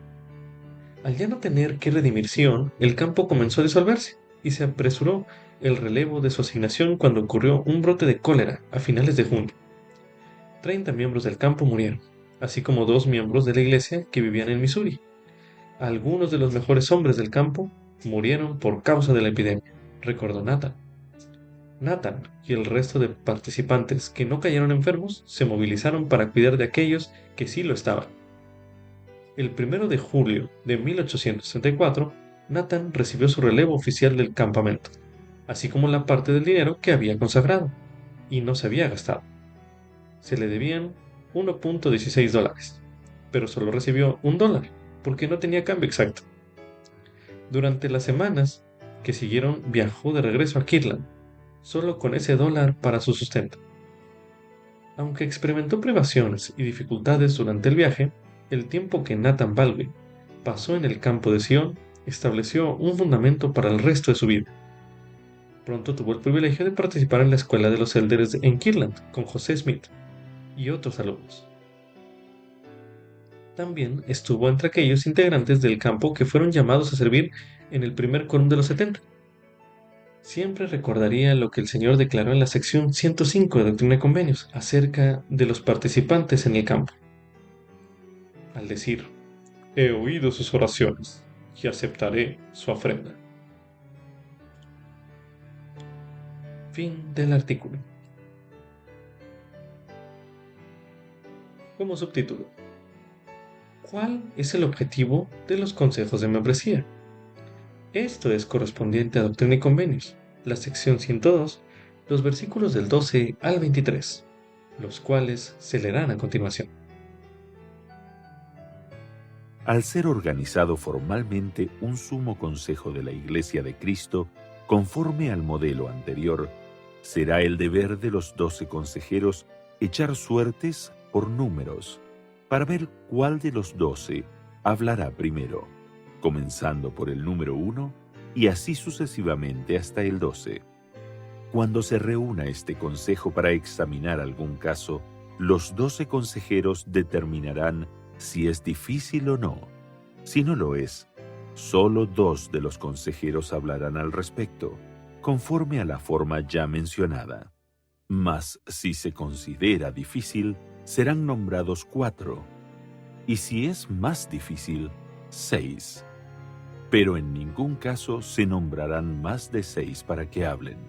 Al ya no tener que redimir Sion, el campo comenzó a disolverse y se apresuró el relevo de su asignación cuando ocurrió un brote de cólera a finales de junio. 30 miembros del campo murieron, así como 2 miembros de la iglesia que vivían en Missouri. Algunos de los mejores hombres del campo murieron por causa de la epidemia, recordó Nathan. Nathan y el resto de participantes que no cayeron enfermos se movilizaron para cuidar de aquellos que sí lo estaban. El 1 de julio de 1864, Nathan recibió su relevo oficial del campamento, así como la parte del dinero que había consagrado y no se había gastado. Se le debían $1.16, pero solo recibió $1 porque no tenía cambio exacto. Durante las semanas que siguieron viajó de regreso a Kirtland, solo con ese dólar para su sustento. Aunque experimentó privaciones y dificultades durante el viaje, el tiempo que Nathan Baldwin pasó en el campo de Sion estableció un fundamento para el resto de su vida. Pronto tuvo el privilegio de participar en la escuela de los Elders en Kirtland con José Smith y otros alumnos. También estuvo entre aquellos integrantes del campo que fueron llamados a servir en el primer quórum de los 70. Siempre recordaría lo que el Señor declaró en la sección 105 de Doctrina y Convenios acerca de los participantes en el campo. Al decir, he oído sus oraciones y aceptaré su ofrenda. Fin del artículo. Como subtítulo, ¿cuál es el objetivo de los consejos de membresía? Esto es correspondiente a Doctrina y Convenios, la sección 102, los versículos del 12 al 23, los cuales se leerán a continuación. Al ser organizado formalmente un sumo consejo de la Iglesia de Cristo, conforme al modelo anterior, será el deber de los 12 consejeros echar suertes por números, para ver cuál de los 12 hablará primero, comenzando por el número 1 y así sucesivamente hasta el 12. Cuando se reúna este consejo para examinar algún caso, los 12 consejeros determinarán si es difícil o no. Si no lo es, solo 2 de los consejeros hablarán al respecto, conforme a la forma ya mencionada. Mas si se considera difícil, serán nombrados 4, y si es más difícil, 6. Pero en ningún caso se nombrarán más de 6 para que hablen.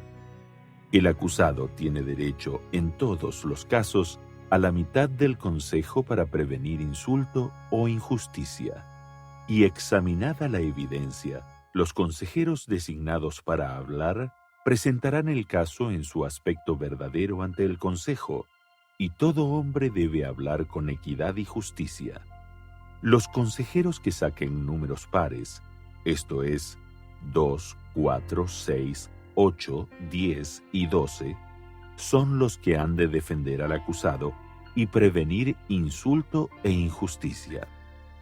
El acusado tiene derecho, en todos los casos, a la mitad del consejo para prevenir insulto o injusticia. Y examinada la evidencia, los consejeros designados para hablar presentarán el caso en su aspecto verdadero ante el consejo, y todo hombre debe hablar con equidad y justicia. Los consejeros que saquen números pares, esto es, 2, 4, 6, 8, 10 y 12, son los que han de defender al acusado y prevenir insulto e injusticia.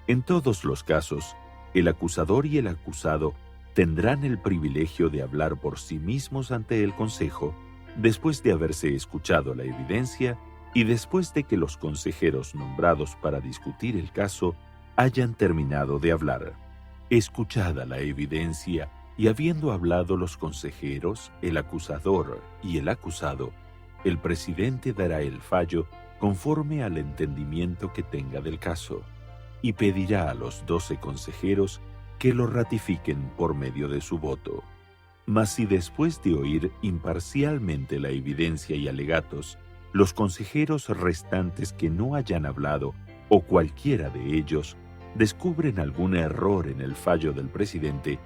En todos los casos, el acusador y el acusado tendrán el privilegio de hablar por sí mismos ante el consejo, después de haberse escuchado la evidencia y después de que los consejeros nombrados para discutir el caso hayan terminado de hablar. Escuchada la evidencia y habiendo hablado los consejeros, el acusador y el acusado, el presidente dará el fallo conforme al entendimiento que tenga del caso, y pedirá a los 12 consejeros que lo ratifiquen por medio de su voto. Mas si después de oír imparcialmente la evidencia y alegatos, los consejeros restantes que no hayan hablado, o cualquiera de ellos, descubren algún error en el fallo del presidente,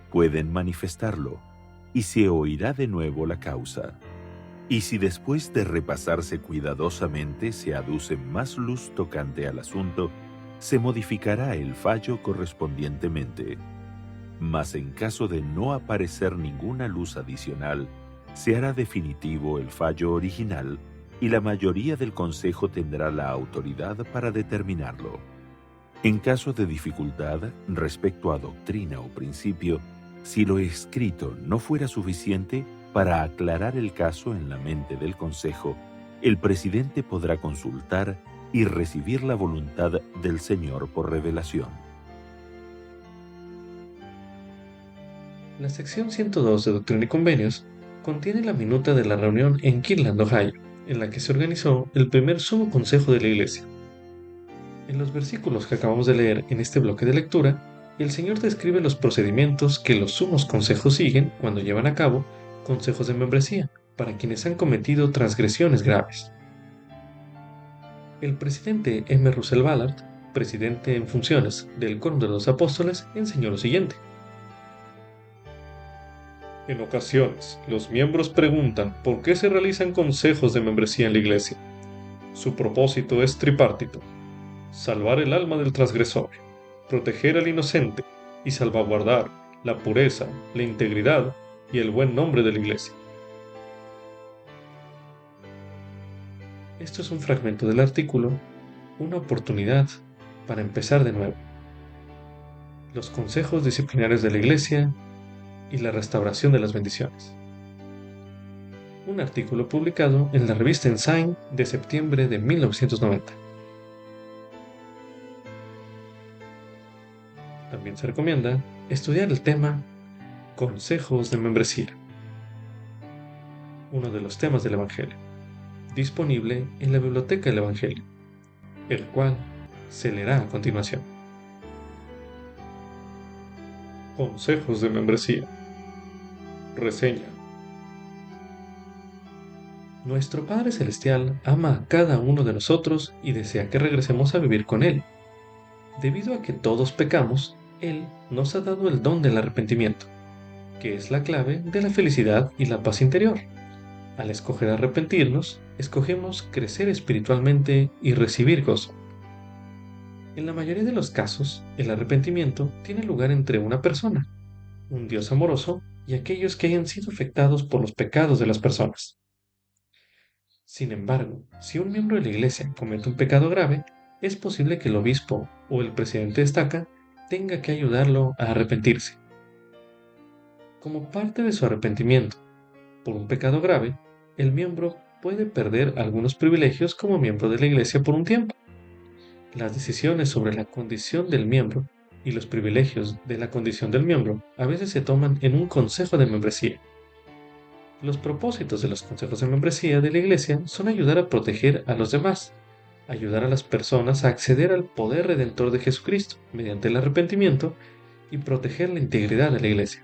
pueden manifestarlo, y se oirá de nuevo la causa. Y si después de repasarse cuidadosamente se aduce más luz tocante al asunto, se modificará el fallo correspondientemente. Mas en caso de no aparecer ninguna luz adicional, se hará definitivo el fallo original y la mayoría del consejo tendrá la autoridad para determinarlo. En caso de dificultad respecto a doctrina o principio, si lo escrito no fuera suficiente para aclarar el caso en la mente del consejo, el presidente podrá consultar y recibir la voluntad del Señor por revelación. La sección 102 de Doctrina y Convenios contiene la minuta de la reunión en Kirtland, Ohio, en la que se organizó el primer Sumo Consejo de la Iglesia. En los versículos que acabamos de leer en este bloque de lectura, el Señor describe los procedimientos que los sumos consejos siguen cuando llevan a cabo consejos de membresía para quienes han cometido transgresiones graves. El presidente M. Russell Ballard, presidente en funciones del Coro de los Apóstoles, enseñó lo siguiente. En ocasiones, los miembros preguntan por qué se realizan consejos de membresía en la Iglesia. Su propósito es tripártito: salvar el alma del transgresor, proteger al inocente y salvaguardar la pureza, la integridad y el buen nombre de la Iglesia. Esto es un fragmento del artículo Una oportunidad para empezar de nuevo. Los consejos disciplinarios de la Iglesia y la restauración de las bendiciones. Un artículo publicado en la revista Ensign de septiembre de 1990. También se recomienda estudiar el tema Consejos de membresía, uno de los temas del Evangelio, disponible en la Biblioteca del Evangelio, el cual se leerá a continuación. Consejos de membresía. Reseña. Nuestro Padre Celestial ama a cada uno de nosotros y desea que regresemos a vivir con Él. Debido a que todos pecamos, Él nos ha dado el don del arrepentimiento, que es la clave de la felicidad y la paz interior. Al escoger arrepentirnos, escogemos crecer espiritualmente y recibir gozo. En la mayoría de los casos, el arrepentimiento tiene lugar entre una persona, un Dios amoroso y aquellos que hayan sido afectados por los pecados de las personas. Sin embargo, si un miembro de la Iglesia comete un pecado grave, es posible que el obispo o el presidente de estaca tenga que ayudarlo a arrepentirse. Como parte de su arrepentimiento por un pecado grave, el miembro puede perder algunos privilegios como miembro de la Iglesia por un tiempo. Las decisiones sobre la condición del miembro y los privilegios de la condición del miembro a veces se toman en un consejo de membresía. Los propósitos de los consejos de membresía de la Iglesia son ayudar a proteger a los demás, ayudar a las personas a acceder al poder redentor de Jesucristo mediante el arrepentimiento y proteger la integridad de la Iglesia.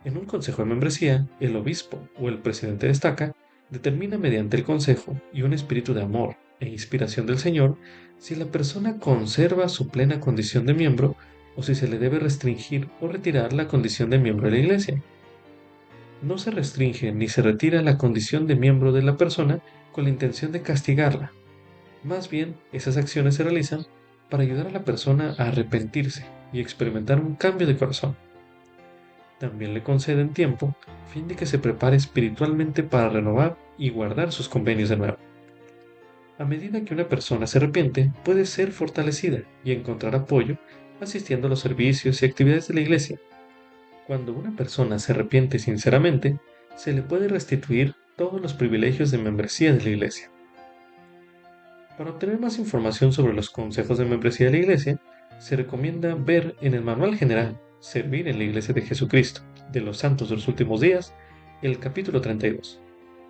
En un consejo de membresía, el obispo o el presidente de estaca determina mediante el consejo y un espíritu de amor e inspiración del Señor si la persona conserva su plena condición de miembro o si se le debe restringir o retirar la condición de miembro de la Iglesia. No se restringe ni se retira la condición de miembro de la persona con la intención de castigarla. Más bien, esas acciones se realizan para ayudar a la persona a arrepentirse y experimentar un cambio de corazón. También le conceden tiempo a fin de que se prepare espiritualmente para renovar y guardar sus convenios de nuevo. A medida que una persona se arrepiente, puede ser fortalecida y encontrar apoyo asistiendo a los servicios y actividades de la Iglesia. Cuando una persona se arrepiente sinceramente, se le puede restituir todos los privilegios de membresía de la Iglesia. Para obtener más información sobre los consejos de membresía de la Iglesia, se recomienda ver en el Manual General Servir en la Iglesia de Jesucristo de los Santos de los Últimos Días, el capítulo 32,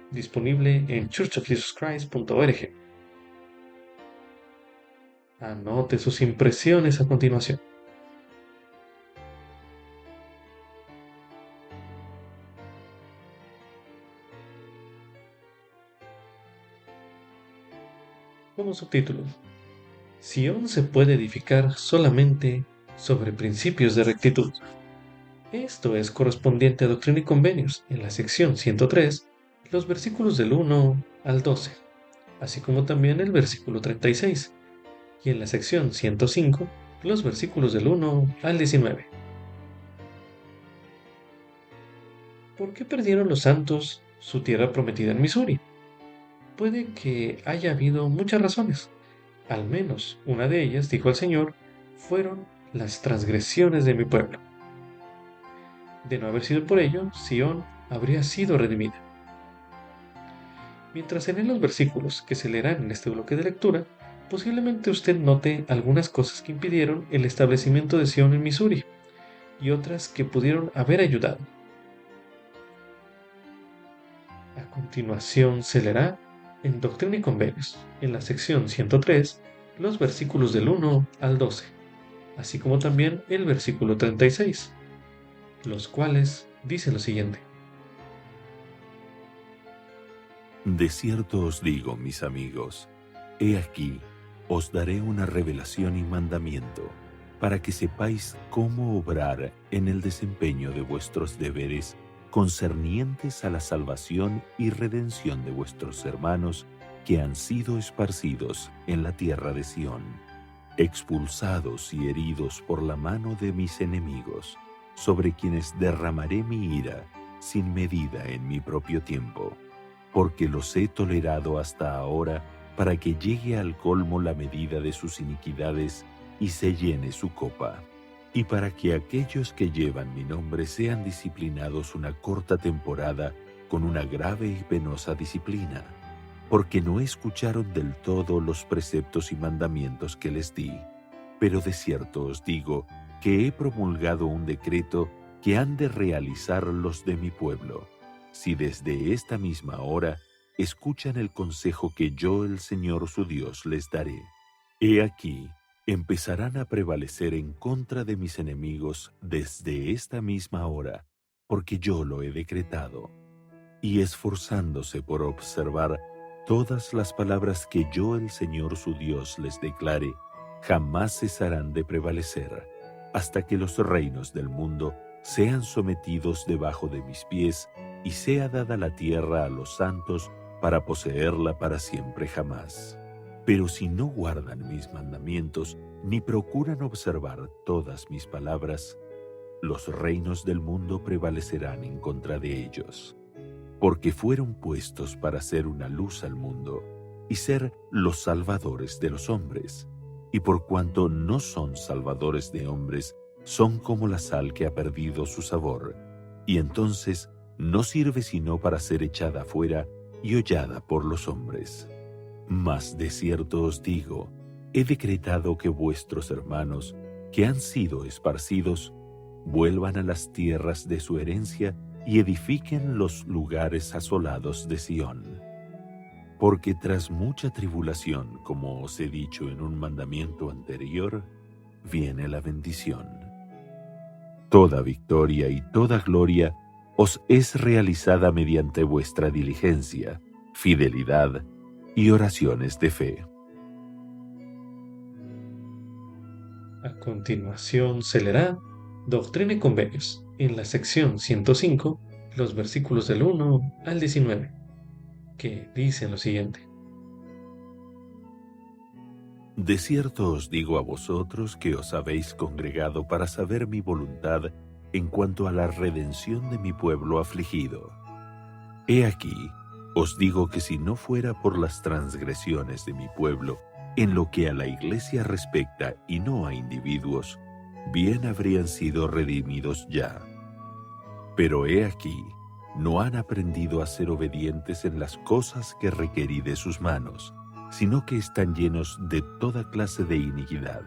disponible en churchofjesuschrist.org. Anote sus impresiones a continuación. Como subtítulo: Sion se puede edificar solamente sobre principios de rectitud. Esto es correspondiente a Doctrina y Convenios en la sección 103, los versículos del 1 al 12, así como también el versículo 36, y en la sección 105, los versículos del 1 al 19. ¿Por qué perdieron los santos su tierra prometida en Missouri? Puede que haya habido muchas razones. Al menos una de ellas, dijo el Señor, fueron las transgresiones de mi pueblo. De no haber sido por ello, Sion habría sido redimida. Mientras se leen los versículos que se leerán en este bloque de lectura, posiblemente usted note algunas cosas que impidieron el establecimiento de Sion en Missouri. y otras que pudieron haber ayudado. A continuación se leerá en Doctrina y Convenios, en la sección 103, los versículos del 1 al 12, así como también el versículo 36, los cuales dicen lo siguiente. De cierto os digo, mis amigos, he aquí, os daré una revelación y mandamiento, para que sepáis cómo obrar en el desempeño de vuestros deberes concernientes a la salvación y redención de vuestros hermanos que han sido esparcidos en la tierra de Sión, expulsados y heridos por la mano de mis enemigos, sobre quienes derramaré mi ira sin medida en mi propio tiempo, porque los he tolerado hasta ahora para que llegue al colmo la medida de sus iniquidades y se llene su copa, y para que aquellos que llevan mi nombre sean disciplinados una corta temporada con una grave y penosa disciplina, porque no escucharon del todo los preceptos y mandamientos que les di. Pero de cierto os digo que he promulgado un decreto que han de realizar los de mi pueblo, si desde esta misma hora escuchan el consejo que yo, el Señor su Dios, les daré. He aquí, empezarán a prevalecer en contra de mis enemigos desde esta misma hora, porque yo lo he decretado, y esforzándose por observar todas las palabras que yo, el Señor su Dios, les declare, jamás cesarán de prevalecer, hasta que los reinos del mundo sean sometidos debajo de mis pies, y sea dada la tierra a los santos para poseerla para siempre jamás. Pero si no guardan mis mandamientos, ni procuran observar todas mis palabras, los reinos del mundo prevalecerán en contra de ellos, porque fueron puestos para ser una luz al mundo y ser los salvadores de los hombres, y por cuanto no son salvadores de hombres, son como la sal que ha perdido su sabor, y entonces no sirve sino para ser echada fuera y hollada por los hombres. Mas de cierto os digo, he decretado que vuestros hermanos, que han sido esparcidos, vuelvan a las tierras de su herencia y edifiquen los lugares asolados de Sión. Porque tras mucha tribulación, como os he dicho en un mandamiento anterior, viene la bendición. Toda victoria y toda gloria os es realizada mediante vuestra diligencia, fidelidad y oraciones de fe. A continuación se leerá Doctrina y Convenios, en la sección 105, los versículos del 1 al 19, que dicen lo siguiente. De cierto os digo a vosotros que os habéis congregado para saber mi voluntad en cuanto a la redención de mi pueblo afligido. He aquí, os digo que si no fuera por las transgresiones de mi pueblo, en lo que a la Iglesia respecta y no a individuos, bien habrían sido redimidos ya. Pero he aquí, no han aprendido a ser obedientes en las cosas que requerí de sus manos, sino que están llenos de toda clase de iniquidad,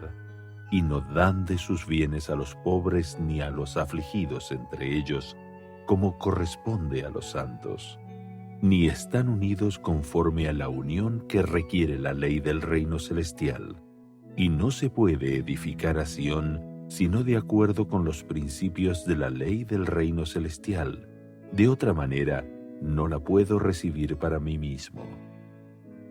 y no dan de sus bienes a los pobres ni a los afligidos entre ellos, como corresponde a los santos, ni están unidos conforme a la unión que requiere la ley del reino celestial, y no se puede edificar a Sión sino de acuerdo con los principios de la ley del reino celestial. De otra manera, no la puedo recibir para mí mismo.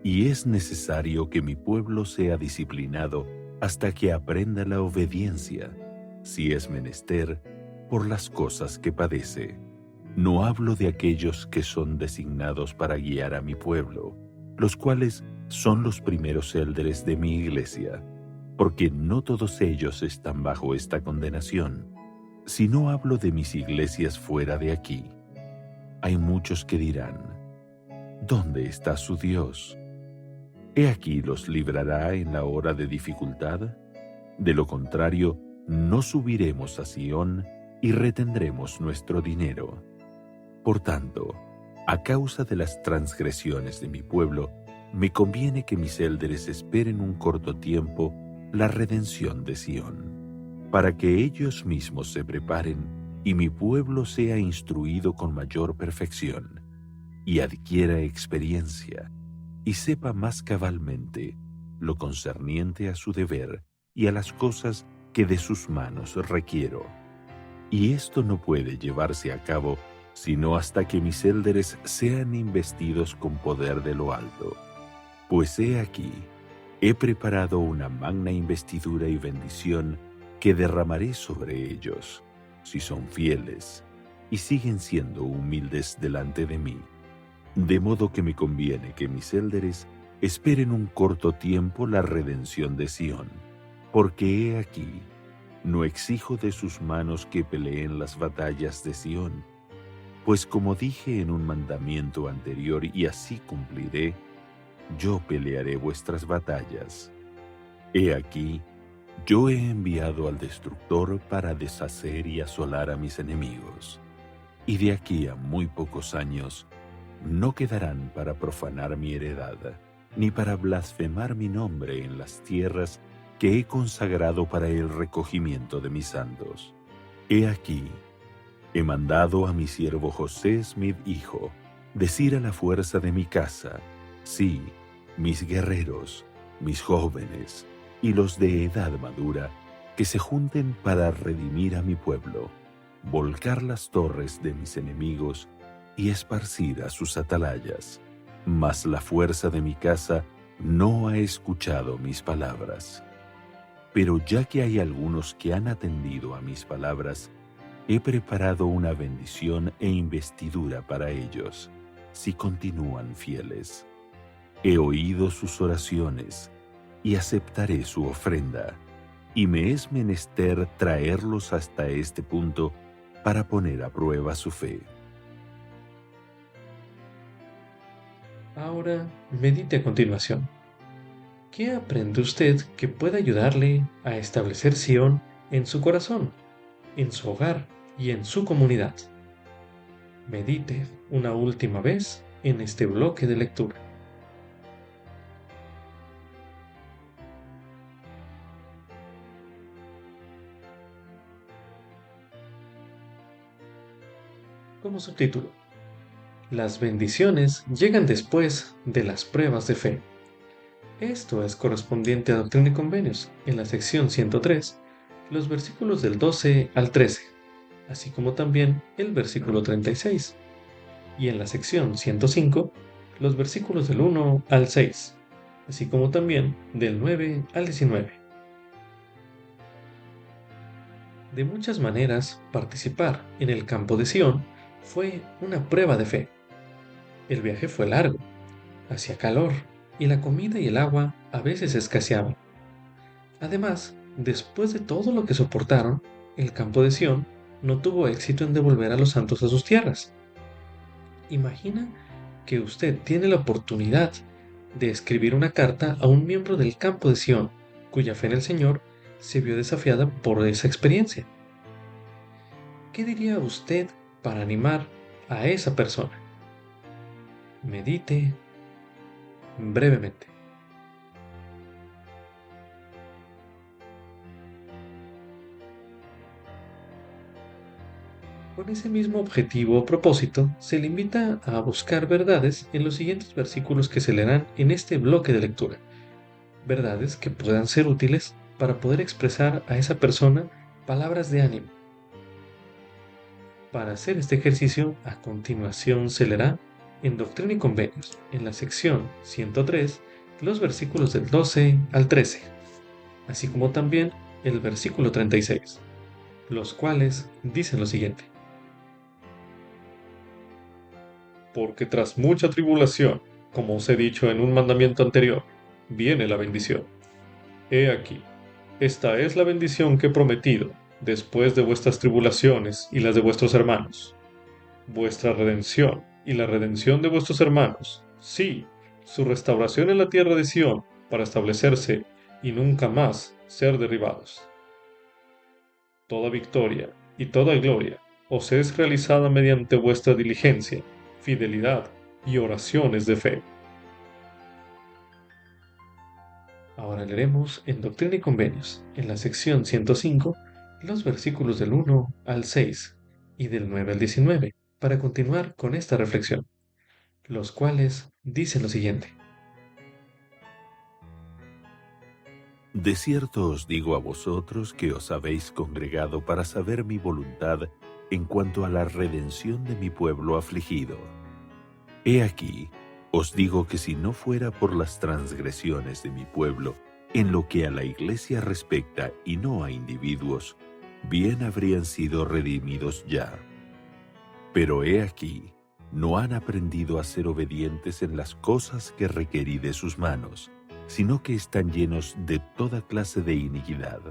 Y es necesario que mi pueblo sea disciplinado hasta que aprenda la obediencia, si es menester, por las cosas que padece. No hablo de aquellos que son designados para guiar a mi pueblo, los cuales son los primeros élderes de mi iglesia, porque no todos ellos están bajo esta condenación, sino hablo de mis iglesias fuera de aquí. Hay muchos que dirán, ¿dónde está su Dios? ¿He aquí los librará en la hora de dificultad? De lo contrario, no subiremos a Sión y retendremos nuestro dinero. Por tanto, a causa de las transgresiones de mi pueblo, me conviene que mis élderes esperen un corto tiempo la redención de Sión. para que ellos mismos se preparen y mi pueblo sea instruido con mayor perfección, y adquiera experiencia, y sepa más cabalmente lo concerniente a su deber y a las cosas que de sus manos requiero. Y esto no puede llevarse a cabo sino hasta que mis élderes sean investidos con poder de lo alto. Pues he aquí, he preparado una magna investidura y bendición que derramaré sobre ellos, si son fieles y siguen siendo humildes delante de mí. De modo que me conviene que mis élderes esperen un corto tiempo la redención de Sión, porque he aquí, no exijo de sus manos que peleen las batallas de Sión, pues como dije en un mandamiento anterior y así cumpliré, yo pelearé vuestras batallas. He aquí, yo he enviado al destructor para deshacer y asolar a mis enemigos, y de aquí a muy pocos años no quedarán para profanar mi heredad, ni para blasfemar mi nombre en las tierras que he consagrado para el recogimiento de mis santos. He aquí, he mandado a mi siervo José Smith hijo, decir a la fuerza de mi casa, sí, mis guerreros, mis jóvenes y los de edad madura, que se junten para redimir a mi pueblo, volcar las torres de mis enemigos y esparcir a sus atalayas. Mas la fuerza de mi casa no ha escuchado mis palabras. Pero ya que hay algunos que han atendido a mis palabras, he preparado una bendición e investidura para ellos, si continúan fieles. He oído sus oraciones, y aceptaré su ofrenda, y me es menester traerlos hasta este punto para poner a prueba su fe. Ahora medite a continuación. ¿Qué aprende usted que pueda ayudarle a establecer Sión en su corazón, en su hogar y en su comunidad? Medite una última vez en este bloque de lectura. Como subtítulo, las bendiciones llegan después de las pruebas de fe. Esto es correspondiente a Doctrina y Convenios, en la sección 103, los versículos del 12 al 13, así como también el versículo 36, y en la sección 105, los versículos del 1 al 6, así como también del 9 al 19. De muchas maneras, participar en el campo de Sión fue una prueba de fe. El viaje fue largo, hacía calor, y la comida y el agua a veces escaseaban. Además, después de todo lo que soportaron, el campo de Sión no tuvo éxito en devolver a los santos a sus tierras. Imagina que usted tiene la oportunidad de escribir una carta a un miembro del campo de Sión, cuya fe en el Señor se vio desafiada por esa experiencia. ¿Qué diría usted para animar a esa persona? Medite brevemente. Con ese mismo objetivo o propósito, se le invita a buscar verdades en los siguientes versículos que se leerán en este bloque de lectura. Verdades que puedan ser útiles para poder expresar a esa persona palabras de ánimo. Para hacer este ejercicio, a continuación se leerá en Doctrina y Convenios, en la sección 103, los versículos del 12 al 13, así como también el versículo 36, los cuales dicen lo siguiente. Porque tras mucha tribulación, como os he dicho en un mandamiento anterior, viene la bendición. He aquí, esta es la bendición que he prometido después de vuestras tribulaciones y las de vuestros hermanos. Vuestra redención y la redención de vuestros hermanos, sí, su restauración en la tierra de Sión para establecerse y nunca más ser derribados. Toda victoria y toda gloria os es realizada mediante vuestra diligencia, fidelidad y oraciones de fe. Ahora leeremos en Doctrina y Convenios, en la sección 105, los versículos del 1 al 6 y del 9 al 19 para continuar con esta reflexión, los cuales dicen lo siguiente. De cierto os digo a vosotros que os habéis congregado para saber mi voluntad en cuanto a la redención de mi pueblo afligido. He aquí, os digo que si no fuera por las transgresiones de mi pueblo, en lo que a la Iglesia respecta y no a individuos, bien habrían sido redimidos ya. Pero he aquí, no han aprendido a ser obedientes en las cosas que requerí de sus manos, sino que están llenos de toda clase de iniquidad,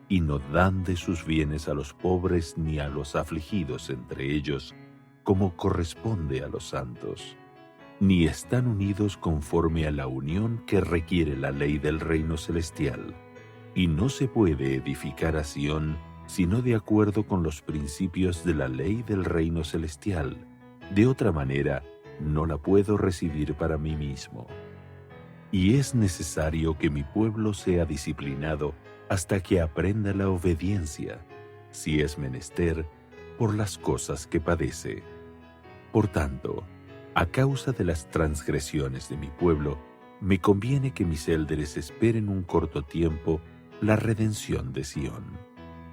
y no dan de sus bienes a los pobres ni a los afligidos entre ellos, como corresponde a los santos, ni están unidos conforme a la unión que requiere la ley del reino celestial, y no se puede edificar a Sión sino de acuerdo con los principios de la ley del reino celestial. De otra manera, no la puedo recibir para mí mismo. Y es necesario que mi pueblo sea disciplinado hasta que aprenda la obediencia, si es menester, por las cosas que padece. Por tanto, a causa de las transgresiones de mi pueblo, me conviene que mis élderes esperen un corto tiempo la redención de Sión,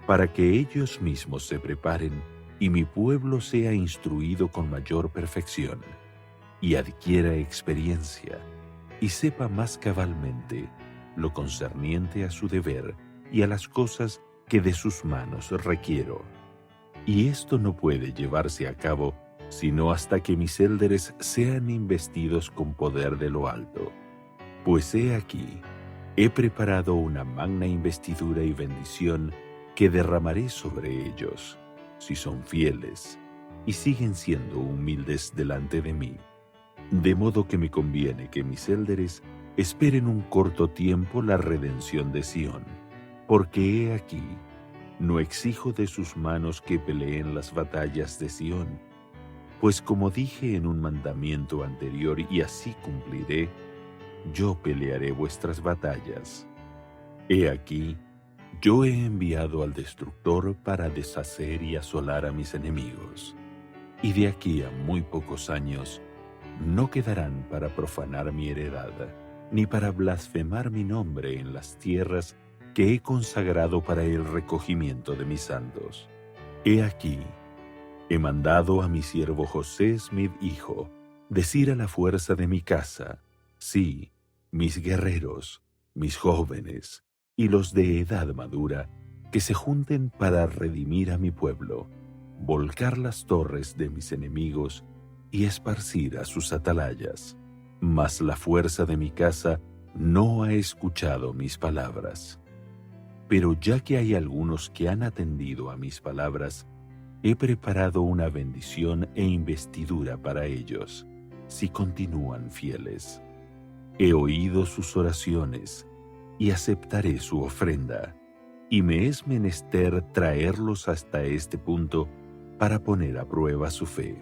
para que ellos mismos se preparen y mi pueblo sea instruido con mayor perfección, y adquiera experiencia, y sepa más cabalmente lo concerniente a su deber y a las cosas que de sus manos requiero. Y esto no puede llevarse a cabo sino hasta que mis élderes sean investidos con poder de lo alto. Pues he aquí, he preparado una magna investidura y bendición que derramaré sobre ellos, si son fieles y siguen siendo humildes delante de mí. De modo que me conviene que mis élderes esperen un corto tiempo la redención de Sión, porque he aquí, no exijo de sus manos que peleen las batallas de Sión, pues como dije en un mandamiento anterior y así cumpliré, yo pelearé vuestras batallas. He aquí, yo he enviado al destructor para deshacer y asolar a mis enemigos, y de aquí a muy pocos años no quedarán para profanar mi heredad, ni para blasfemar mi nombre en las tierras que he consagrado para el recogimiento de mis santos. He aquí, he mandado a mi siervo José Smith hijo, decir a la fuerza de mi casa, sí, mis guerreros, mis jóvenes y los de edad madura, que se junten para redimir a mi pueblo, volcar las torres de mis enemigos y esparcir a sus atalayas. Mas la fuerza de mi casa no ha escuchado mis palabras. Pero ya que hay algunos que han atendido a mis palabras, he preparado una bendición e investidura para ellos, si continúan fieles. He oído sus oraciones, y aceptaré su ofrenda, y me es menester traerlos hasta este punto para poner a prueba su fe.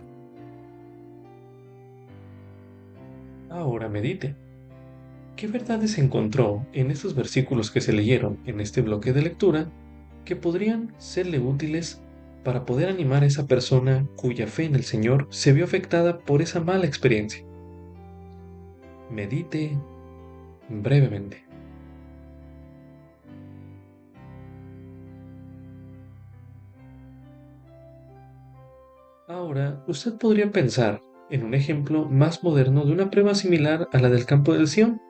Ahora medite. ¿Qué verdades encontró en estos versículos que se leyeron en este bloque de lectura que podrían serle útiles para poder animar a esa persona cuya fe en el Señor se vio afectada por esa mala experiencia? Medite brevemente. Ahora, usted podría pensar en un ejemplo más moderno de una prueba similar a la del campo del Sion,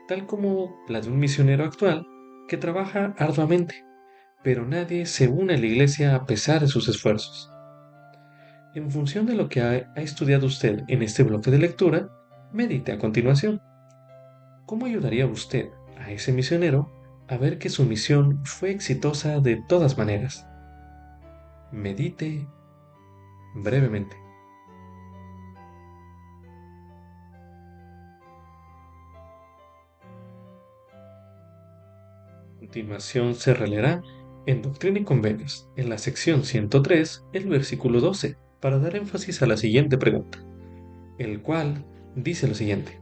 tal como la de un misionero actual que trabaja arduamente, pero nadie se une a la iglesia a pesar de sus esfuerzos. En función de lo que ha estudiado usted en este bloque de lectura, medite a continuación. ¿Cómo ayudaría usted a ese misionero a ver que su misión fue exitosa de todas maneras? Medite brevemente. A continuación se releerá en Doctrina y Convenios, en la sección 103, el versículo 12, para dar énfasis a la siguiente pregunta, el cual dice lo siguiente.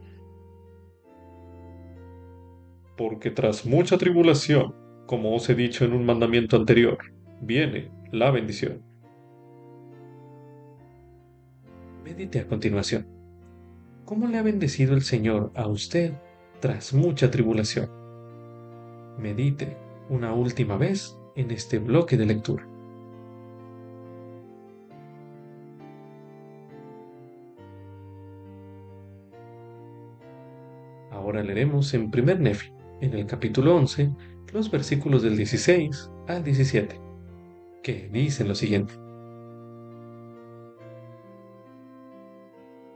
Porque tras mucha tribulación, como os he dicho en un mandamiento anterior, viene la bendición. Medite a continuación. ¿Cómo le ha bendecido el Señor a usted tras mucha tribulación? Medite una última vez en este bloque de lectura. Ahora leeremos en 1 Nefi, en el capítulo 11, los versículos del 16 al 17, que dicen lo siguiente.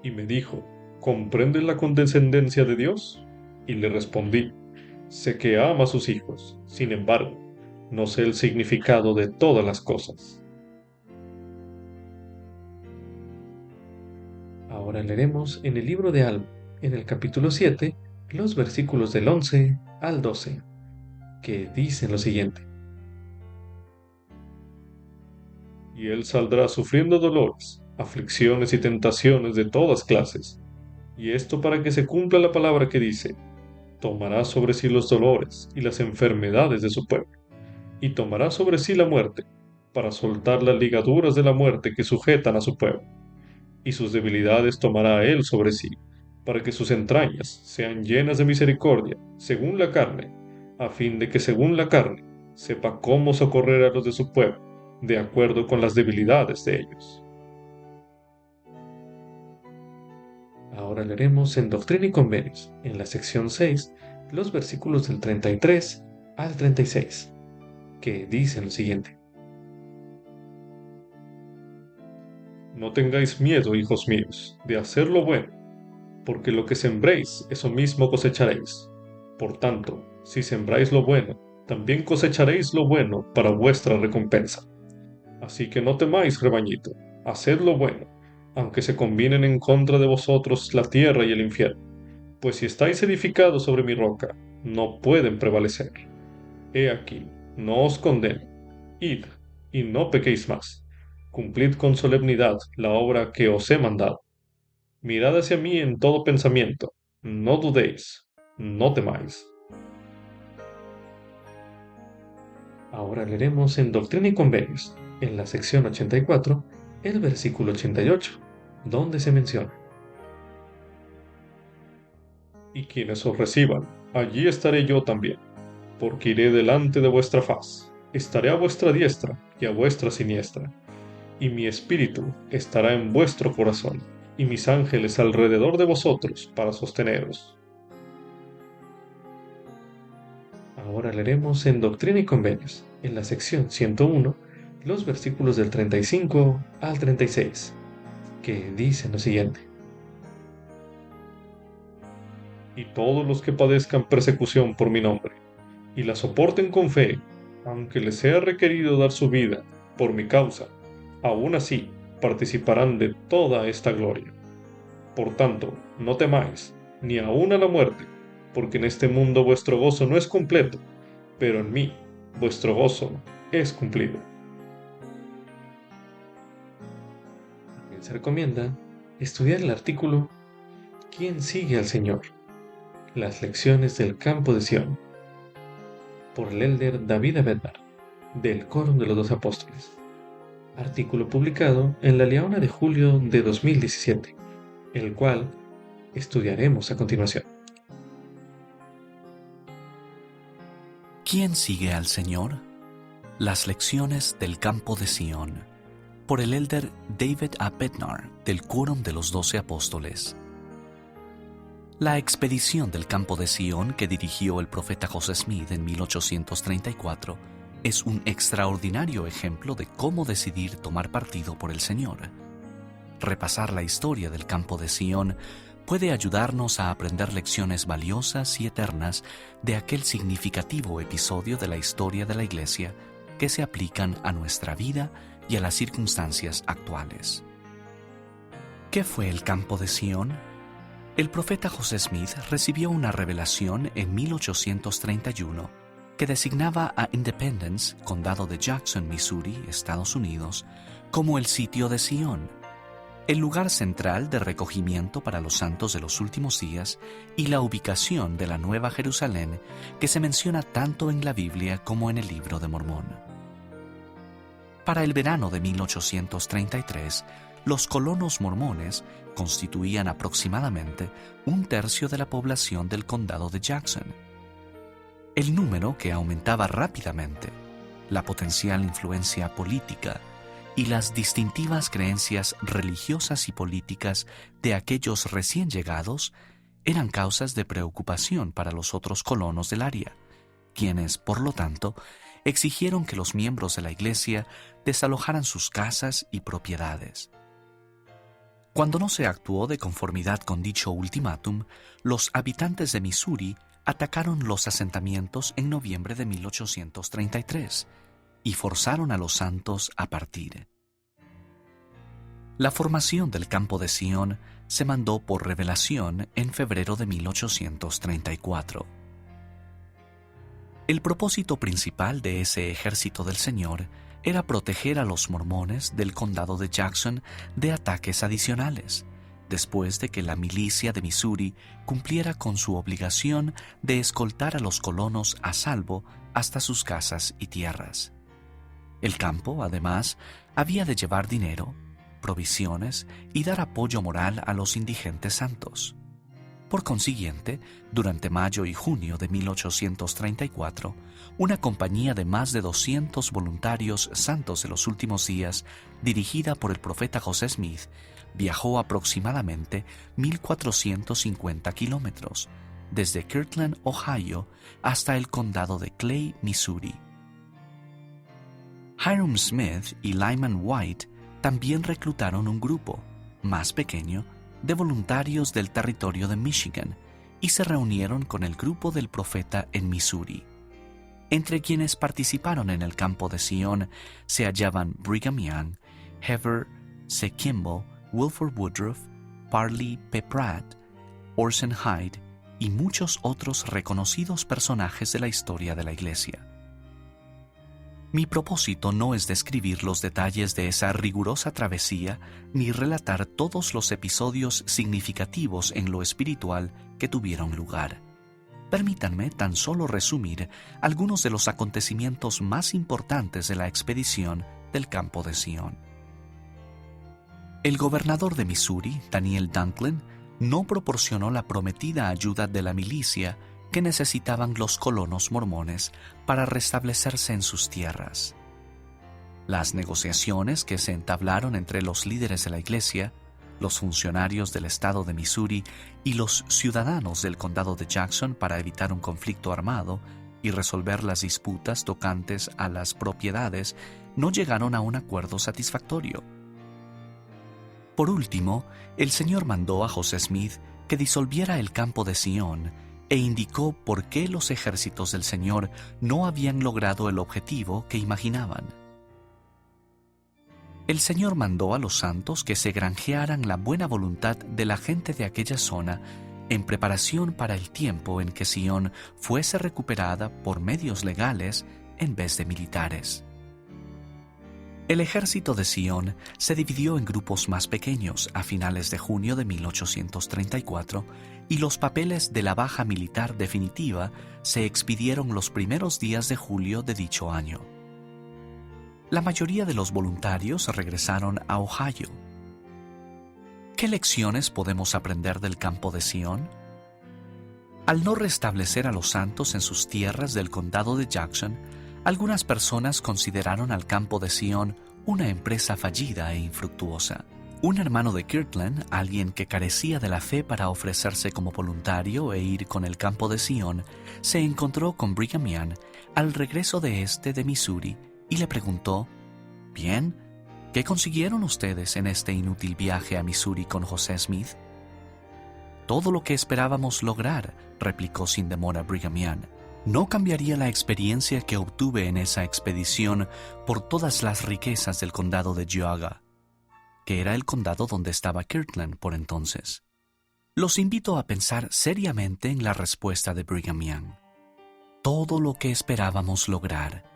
Y me dijo, ¿comprendes la condescendencia de Dios? Y le respondí, sé que ama a sus hijos, sin embargo, no sé el significado de todas las cosas. Ahora leeremos en el libro de Alma, en el capítulo 7, los versículos del 11 al 12, que dicen lo siguiente. Y él saldrá sufriendo dolores, aflicciones y tentaciones de todas clases, y esto para que se cumpla la palabra que dice, tomará sobre sí los dolores y las enfermedades de su pueblo, y tomará sobre sí la muerte, para soltar las ligaduras de la muerte que sujetan a su pueblo, y sus debilidades tomará a él sobre sí, para que sus entrañas sean llenas de misericordia, según la carne, a fin de que según la carne sepa cómo socorrer a los de su pueblo, de acuerdo con las debilidades de ellos. Ahora leeremos en Doctrina y Convenios, en la sección 6, los versículos del 33 al 36, que dicen lo siguiente. No tengáis miedo, hijos míos, de hacer lo bueno, porque lo que sembréis, eso mismo cosecharéis. Por tanto, si sembráis lo bueno, también cosecharéis lo bueno para vuestra recompensa. Así que no temáis, rebañito, haced lo bueno, aunque se combinen en contra de vosotros la tierra y el infierno. Pues si estáis edificados sobre mi roca, no pueden prevalecer. He aquí, no os condeno. Id, y no pequéis más. Cumplid con solemnidad la obra que os he mandado. Mirad hacia mí en todo pensamiento, no dudéis, no temáis. Ahora leeremos en Doctrina y Convenios, en la sección 84, el versículo 88, donde se menciona. Y quienes os reciban, allí estaré yo también, porque iré delante de vuestra faz, estaré a vuestra diestra y a vuestra siniestra, y mi espíritu estará en vuestro corazón, y mis ángeles alrededor de vosotros para sosteneros. Ahora leeremos en Doctrina y Convenios, en la sección 101, los versículos del 35 al 36, que dicen lo siguiente. Y todos los que padezcan persecución por mi nombre, y la soporten con fe, aunque les sea requerido dar su vida por mi causa, aún así participarán de toda esta gloria. Por tanto, no temáis, ni aun a la muerte, porque en este mundo vuestro gozo no es completo, pero en mí vuestro gozo es cumplido. También se recomienda estudiar el artículo ¿Quién sigue al Señor? Las lecciones del campo de Sion, por el elder David Abednar, del Quórum de los Doce Apóstoles. Artículo publicado en la Liaona de julio de 2017, el cual estudiaremos a continuación. ¿Quién sigue al Señor? Las lecciones del campo de Sion, por el elder David A. Bednar, del Quórum de los 12 Apóstoles. La expedición del campo de Sion que dirigió el profeta José Smith en 1834 es un extraordinario ejemplo de cómo decidir tomar partido por el Señor. Repasar la historia del campo de Sion puede ayudarnos a aprender lecciones valiosas y eternas de aquel significativo episodio de la historia de la Iglesia que se aplican a nuestra vida y a las circunstancias actuales. ¿Qué fue el campo de Sion? El profeta José Smith recibió una revelación en 1831 que designaba a Independence, condado de Jackson, Missouri, Estados Unidos, como el sitio de Sion, el lugar central de recogimiento para los santos de los últimos días y la ubicación de la Nueva Jerusalén que se menciona tanto en la Biblia como en el Libro de Mormón. Para el verano de 1833, los colonos mormones constituían aproximadamente 1/3 de la población del condado de Jackson. El número, que aumentaba rápidamente, la potencial influencia política y las distintivas creencias religiosas y políticas de aquellos recién llegados eran causas de preocupación para los otros colonos del área, quienes, por lo tanto, exigieron que los miembros de la iglesia desalojaran sus casas y propiedades. Cuando no se actuó de conformidad con dicho ultimátum, los habitantes de Missouri atacaron los asentamientos en noviembre de 1833 y forzaron a los santos a partir. La formación del campo de Sion se mandó por revelación en febrero de 1834. El propósito principal de ese ejército del Señor era proteger a los mormones del condado de Jackson de ataques adicionales, después de que la milicia de Missouri cumpliera con su obligación de escoltar a los colonos a salvo hasta sus casas y tierras. El campo, además, había de llevar dinero, provisiones y dar apoyo moral a los indigentes santos. Por consiguiente, durante mayo y junio de 1834, una compañía de más de 200 voluntarios santos de los últimos días, dirigida por el profeta José Smith, viajó aproximadamente 1.450 kilómetros, desde Kirtland, Ohio, hasta el condado de Clay, Missouri. Hiram Smith y Lyman White también reclutaron un grupo, más pequeño, de voluntarios del territorio de Michigan y se reunieron con el grupo del profeta en Missouri. Entre quienes participaron en el campo de Sion se hallaban Brigham Young, Heber C. Kimball, Wilford Woodruff, Parley P. Pratt, Orson Hyde y muchos otros reconocidos personajes de la historia de la Iglesia. Mi propósito no es describir los detalles de esa rigurosa travesía ni relatar todos los episodios significativos en lo espiritual que tuvieron lugar. Permítanme tan solo resumir algunos de los acontecimientos más importantes de la expedición del campo de Sion. El gobernador de Missouri, Daniel Dunklin, no proporcionó la prometida ayuda de la milicia que necesitaban los colonos mormones para restablecerse en sus tierras. Las negociaciones que se entablaron entre los líderes de la iglesia, los funcionarios del estado de Missouri y los ciudadanos del condado de Jackson para evitar un conflicto armado y resolver las disputas tocantes a las propiedades no llegaron a un acuerdo satisfactorio. Por último, el Señor mandó a José Smith que disolviera el campo de Sion e indicó por qué los ejércitos del Señor no habían logrado el objetivo que imaginaban. El Señor mandó a los santos que se granjearan la buena voluntad de la gente de aquella zona en preparación para el tiempo en que Sion fuese recuperada por medios legales en vez de militares. El ejército de Sion se dividió en grupos más pequeños a finales de junio de 1834 y los papeles de la baja militar definitiva se expidieron los primeros días de julio de dicho año. La mayoría de los voluntarios regresaron a Ohio. ¿Qué lecciones podemos aprender del campo de Sion? Al no restablecer a los santos en sus tierras del condado de Jackson, algunas personas consideraron al campo de Sion una empresa fallida e infructuosa. Un hermano de Kirtland, alguien que carecía de la fe para ofrecerse como voluntario e ir con el campo de Sion, se encontró con Brigham Young al regreso de Missouri y le preguntó: «Bien, ¿qué consiguieron ustedes en este inútil viaje a Missouri con José Smith?» «Todo lo que esperábamos lograr», replicó sin demora Brigham Young. «No cambiaría la experiencia que obtuve en esa expedición por todas las riquezas del condado de Geauga», que era el condado donde estaba Kirtland por entonces. Los invito a pensar seriamente en la respuesta de Brigham Young. Todo lo que esperábamos lograr.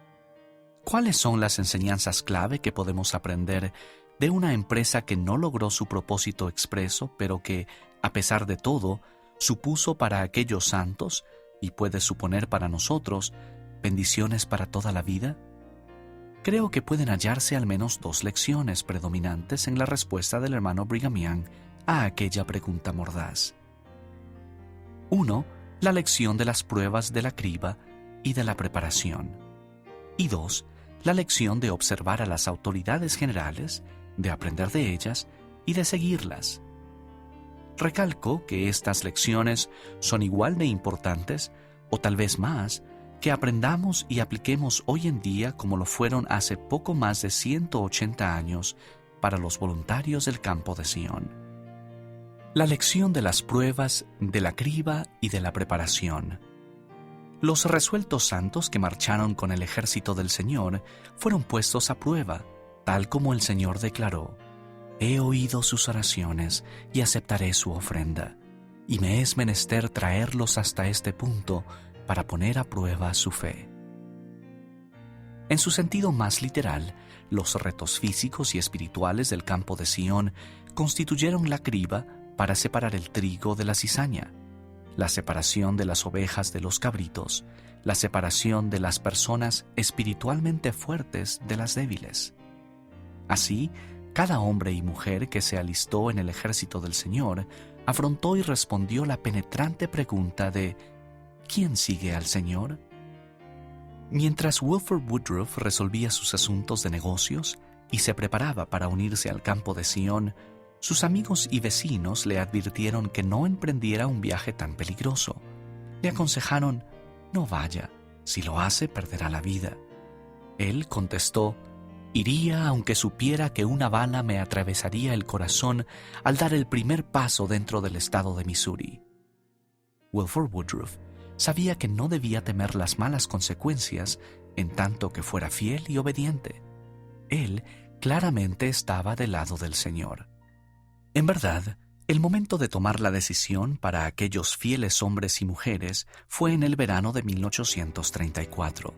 ¿Cuáles son las enseñanzas clave que podemos aprender de una empresa que no logró su propósito expreso, pero que, a pesar de todo, supuso para aquellos santos, y puede suponer para nosotros, bendiciones para toda la vida? creo que pueden hallarse al menos 2 lecciones predominantes en la respuesta del hermano Brigham Young a aquella pregunta mordaz. 1. La lección de las pruebas de la criba y de la preparación. Y 2. La lección de observar a las autoridades generales, de aprender de ellas y de seguirlas. Recalco que estas lecciones son igual de importantes, o tal vez más, que aprendamos y apliquemos hoy en día como lo fueron hace poco más de 180 años para los voluntarios del campo de Sion. La lección de las pruebas, de la criba y de la preparación. Los resueltos santos que marcharon con el ejército del Señor fueron puestos a prueba, tal como el Señor declaró: «He oído sus oraciones y aceptaré su ofrenda, y me es menester traerlos hasta este punto para poner a prueba su fe». En su sentido más literal, los retos físicos y espirituales del campo de Sion constituyeron la criba para separar el trigo de la cizaña, la separación de las ovejas de los cabritos, la separación de las personas espiritualmente fuertes de las débiles. Así, cada hombre y mujer que se alistó en el ejército del Señor afrontó y respondió la penetrante pregunta de ¿quién sigue al Señor? Mientras Wilford Woodruff resolvía sus asuntos de negocios y se preparaba para unirse al campo de Sion, sus amigos y vecinos le advirtieron que no emprendiera un viaje tan peligroso. Le aconsejaron: «No vaya, si lo hace perderá la vida». Él contestó: «Iría aunque supiera que una bala me atravesaría el corazón al dar el primer paso dentro del estado de Missouri». Wilford Woodruff sabía que no debía temer las malas consecuencias en tanto que fuera fiel y obediente. Él claramente estaba del lado del Señor. En verdad, el momento de tomar la decisión para aquellos fieles hombres y mujeres fue en el verano de 1834.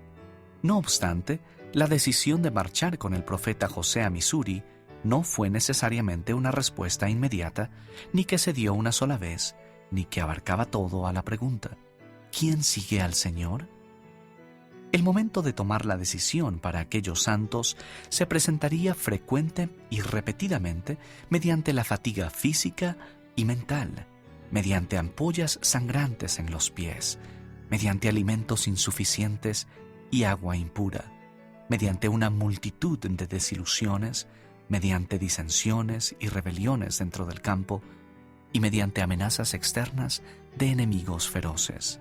No obstante, la decisión de marchar con el profeta José a Missouri no fue necesariamente una respuesta inmediata, ni que se dio una sola vez, ni que abarcaba todo a la pregunta: ¿quién sigue al Señor? El momento de tomar la decisión para aquellos santos se presentaría frecuente y repetidamente mediante la fatiga física y mental, mediante ampollas sangrantes en los pies, mediante alimentos insuficientes y agua impura, mediante una multitud de desilusiones, mediante disensiones y rebeliones dentro del campo y mediante amenazas externas de enemigos feroces.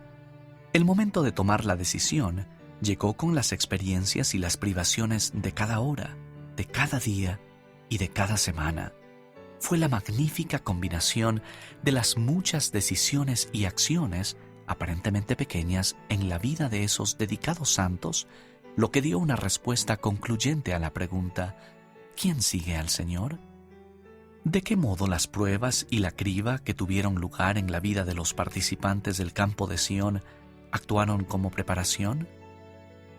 El momento de tomar la decisión llegó con las experiencias y las privaciones de cada hora, de cada día y de cada semana. Fue la magnífica combinación de las muchas decisiones y acciones, aparentemente pequeñas, en la vida de esos dedicados santos, lo que dio una respuesta concluyente a la pregunta: ¿quién sigue al Señor? ¿De qué modo las pruebas y la criba que tuvieron lugar en la vida de los participantes del campo de Sion actuaron como preparación?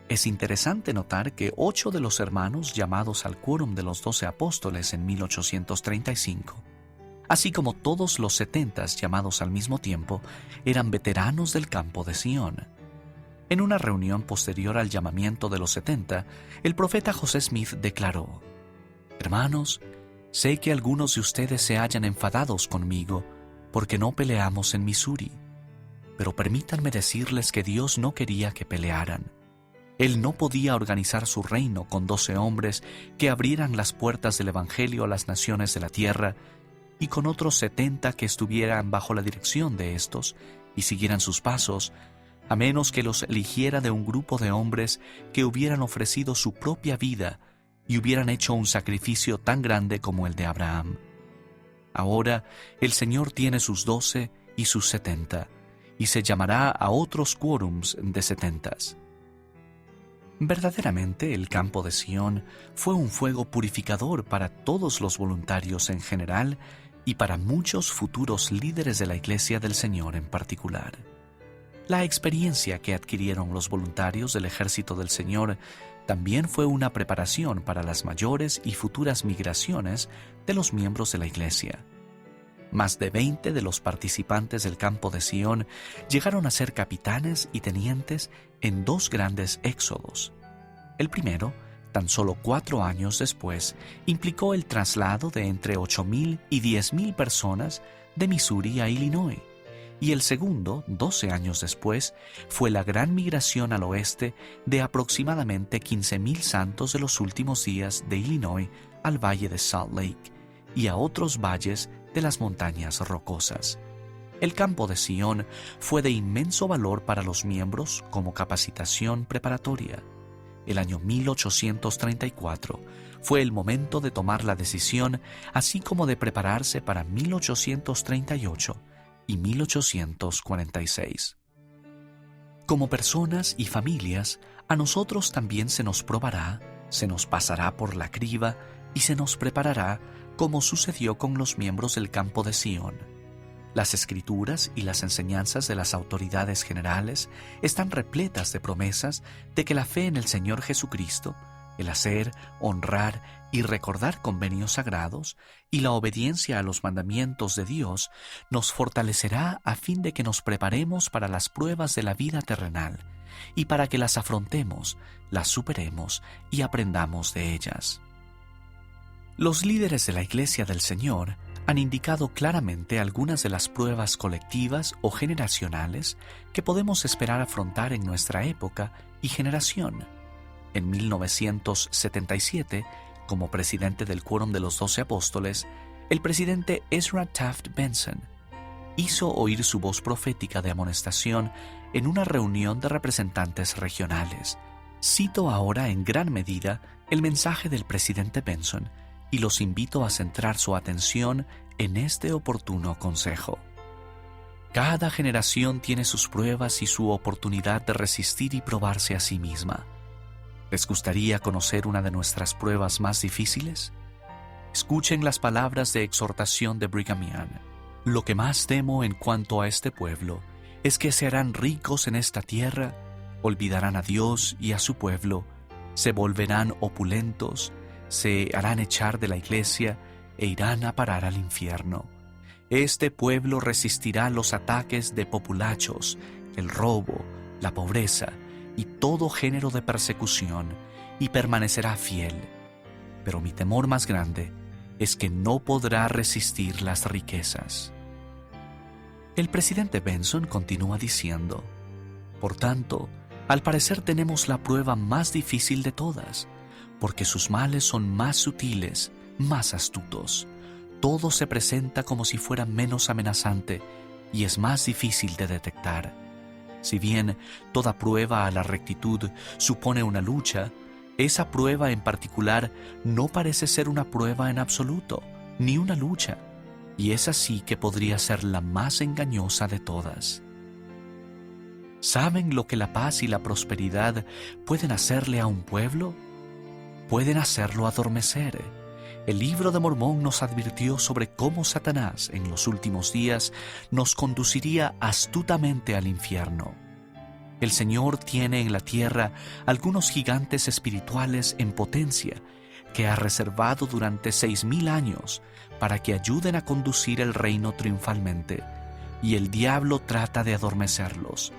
Es interesante notar que 8 de los hermanos llamados al quórum de los 12 apóstoles en 1835, así como todos los 70 llamados al mismo tiempo, eran veteranos del campo de Sion. En una reunión posterior al llamamiento de los 70, el profeta José Smith declaró: «Hermanos, sé que algunos de ustedes se hallan enfadados conmigo porque no peleamos en Missouri, pero permítanme decirles que Dios no quería que pelearan. Él no podía organizar su reino con 12 hombres que abrieran las puertas del Evangelio a las naciones de la tierra y con otros 70 que estuvieran bajo la dirección de estos y siguieran sus pasos, a menos que los eligiera de un grupo de hombres que hubieran ofrecido su propia vida y hubieran hecho un sacrificio tan grande como el de Abraham. Ahora el Señor tiene sus 12 y sus 70, y se llamará a otros quórums de 70. Verdaderamente, el campo de Sion fue un fuego purificador para todos los voluntarios en general y para muchos futuros líderes de la Iglesia del Señor en particular. La experiencia que adquirieron los voluntarios del Ejército del Señor también fue una preparación para las mayores y futuras migraciones de los miembros de la Iglesia. Más de 20 de los participantes del campo de Sion llegaron a ser capitanes y tenientes en 2 grandes éxodos. El primero, tan solo 4 años después, implicó el traslado de entre 8,000 y 10,000 personas de Missouri a Illinois, y el segundo, 12 años después, fue la gran migración al oeste de aproximadamente 15,000 santos de los últimos días de Illinois al valle de Salt Lake y a otros valles de las montañas rocosas. El campo de Sion fue de inmenso valor para los miembros como capacitación preparatoria. El año 1834 fue el momento de tomar la decisión, así como de prepararse para 1838 y 1846. Como personas y familias, a nosotros también se nos probará, se nos pasará por la criba y se nos preparará, como sucedió con los miembros del campo de Sion. Las escrituras y las enseñanzas de las autoridades generales están repletas de promesas de que la fe en el Señor Jesucristo, el hacer, honrar y recordar convenios sagrados y la obediencia a los mandamientos de Dios nos fortalecerá a fin de que nos preparemos para las pruebas de la vida terrenal y para que las afrontemos, las superemos y aprendamos de ellas. Los líderes de la Iglesia del Señor han indicado claramente algunas de las pruebas colectivas o generacionales que podemos esperar afrontar en nuestra época y generación. En 1977, como presidente del Quórum de los 12 Apóstoles, el presidente Ezra Taft Benson hizo oír su voz profética de amonestación en una reunión de representantes regionales. Cito ahora en gran medida el mensaje del presidente Benson y los invito a centrar su atención en este oportuno consejo. Cada generación tiene sus pruebas y su oportunidad de resistir y probarse a sí misma. ¿Les gustaría conocer una de nuestras pruebas más difíciles? Escuchen las palabras de exhortación de Brigham Young. Lo que más temo en cuanto a este pueblo es que se harán ricos en esta tierra, olvidarán a Dios y a su pueblo, se volverán opulentos, se harán echar de la iglesia e irán a parar al infierno. Este pueblo resistirá los ataques de populachos, el robo, la pobreza y todo género de persecución y permanecerá fiel. Pero mi temor más grande es que no podrá resistir las riquezas. El presidente Benson continúa diciendo: por tanto, al parecer tenemos la prueba más difícil de todas, porque sus males son más sutiles, más astutos. Todo se presenta como si fuera menos amenazante y es más difícil de detectar. Si bien toda prueba a la rectitud supone una lucha, esa prueba en particular no parece ser una prueba en absoluto, ni una lucha, y es así que podría ser la más engañosa de todas. ¿Saben lo que la paz y la prosperidad pueden hacerle a un pueblo? Pueden hacerlo adormecer. El libro de Mormón nos advirtió sobre cómo Satanás en los últimos días nos conduciría astutamente al infierno. El Señor tiene en la tierra algunos gigantes espirituales en potencia que ha reservado durante 6,000 años para que ayuden a conducir el reino triunfalmente, y el diablo trata de adormecerlos.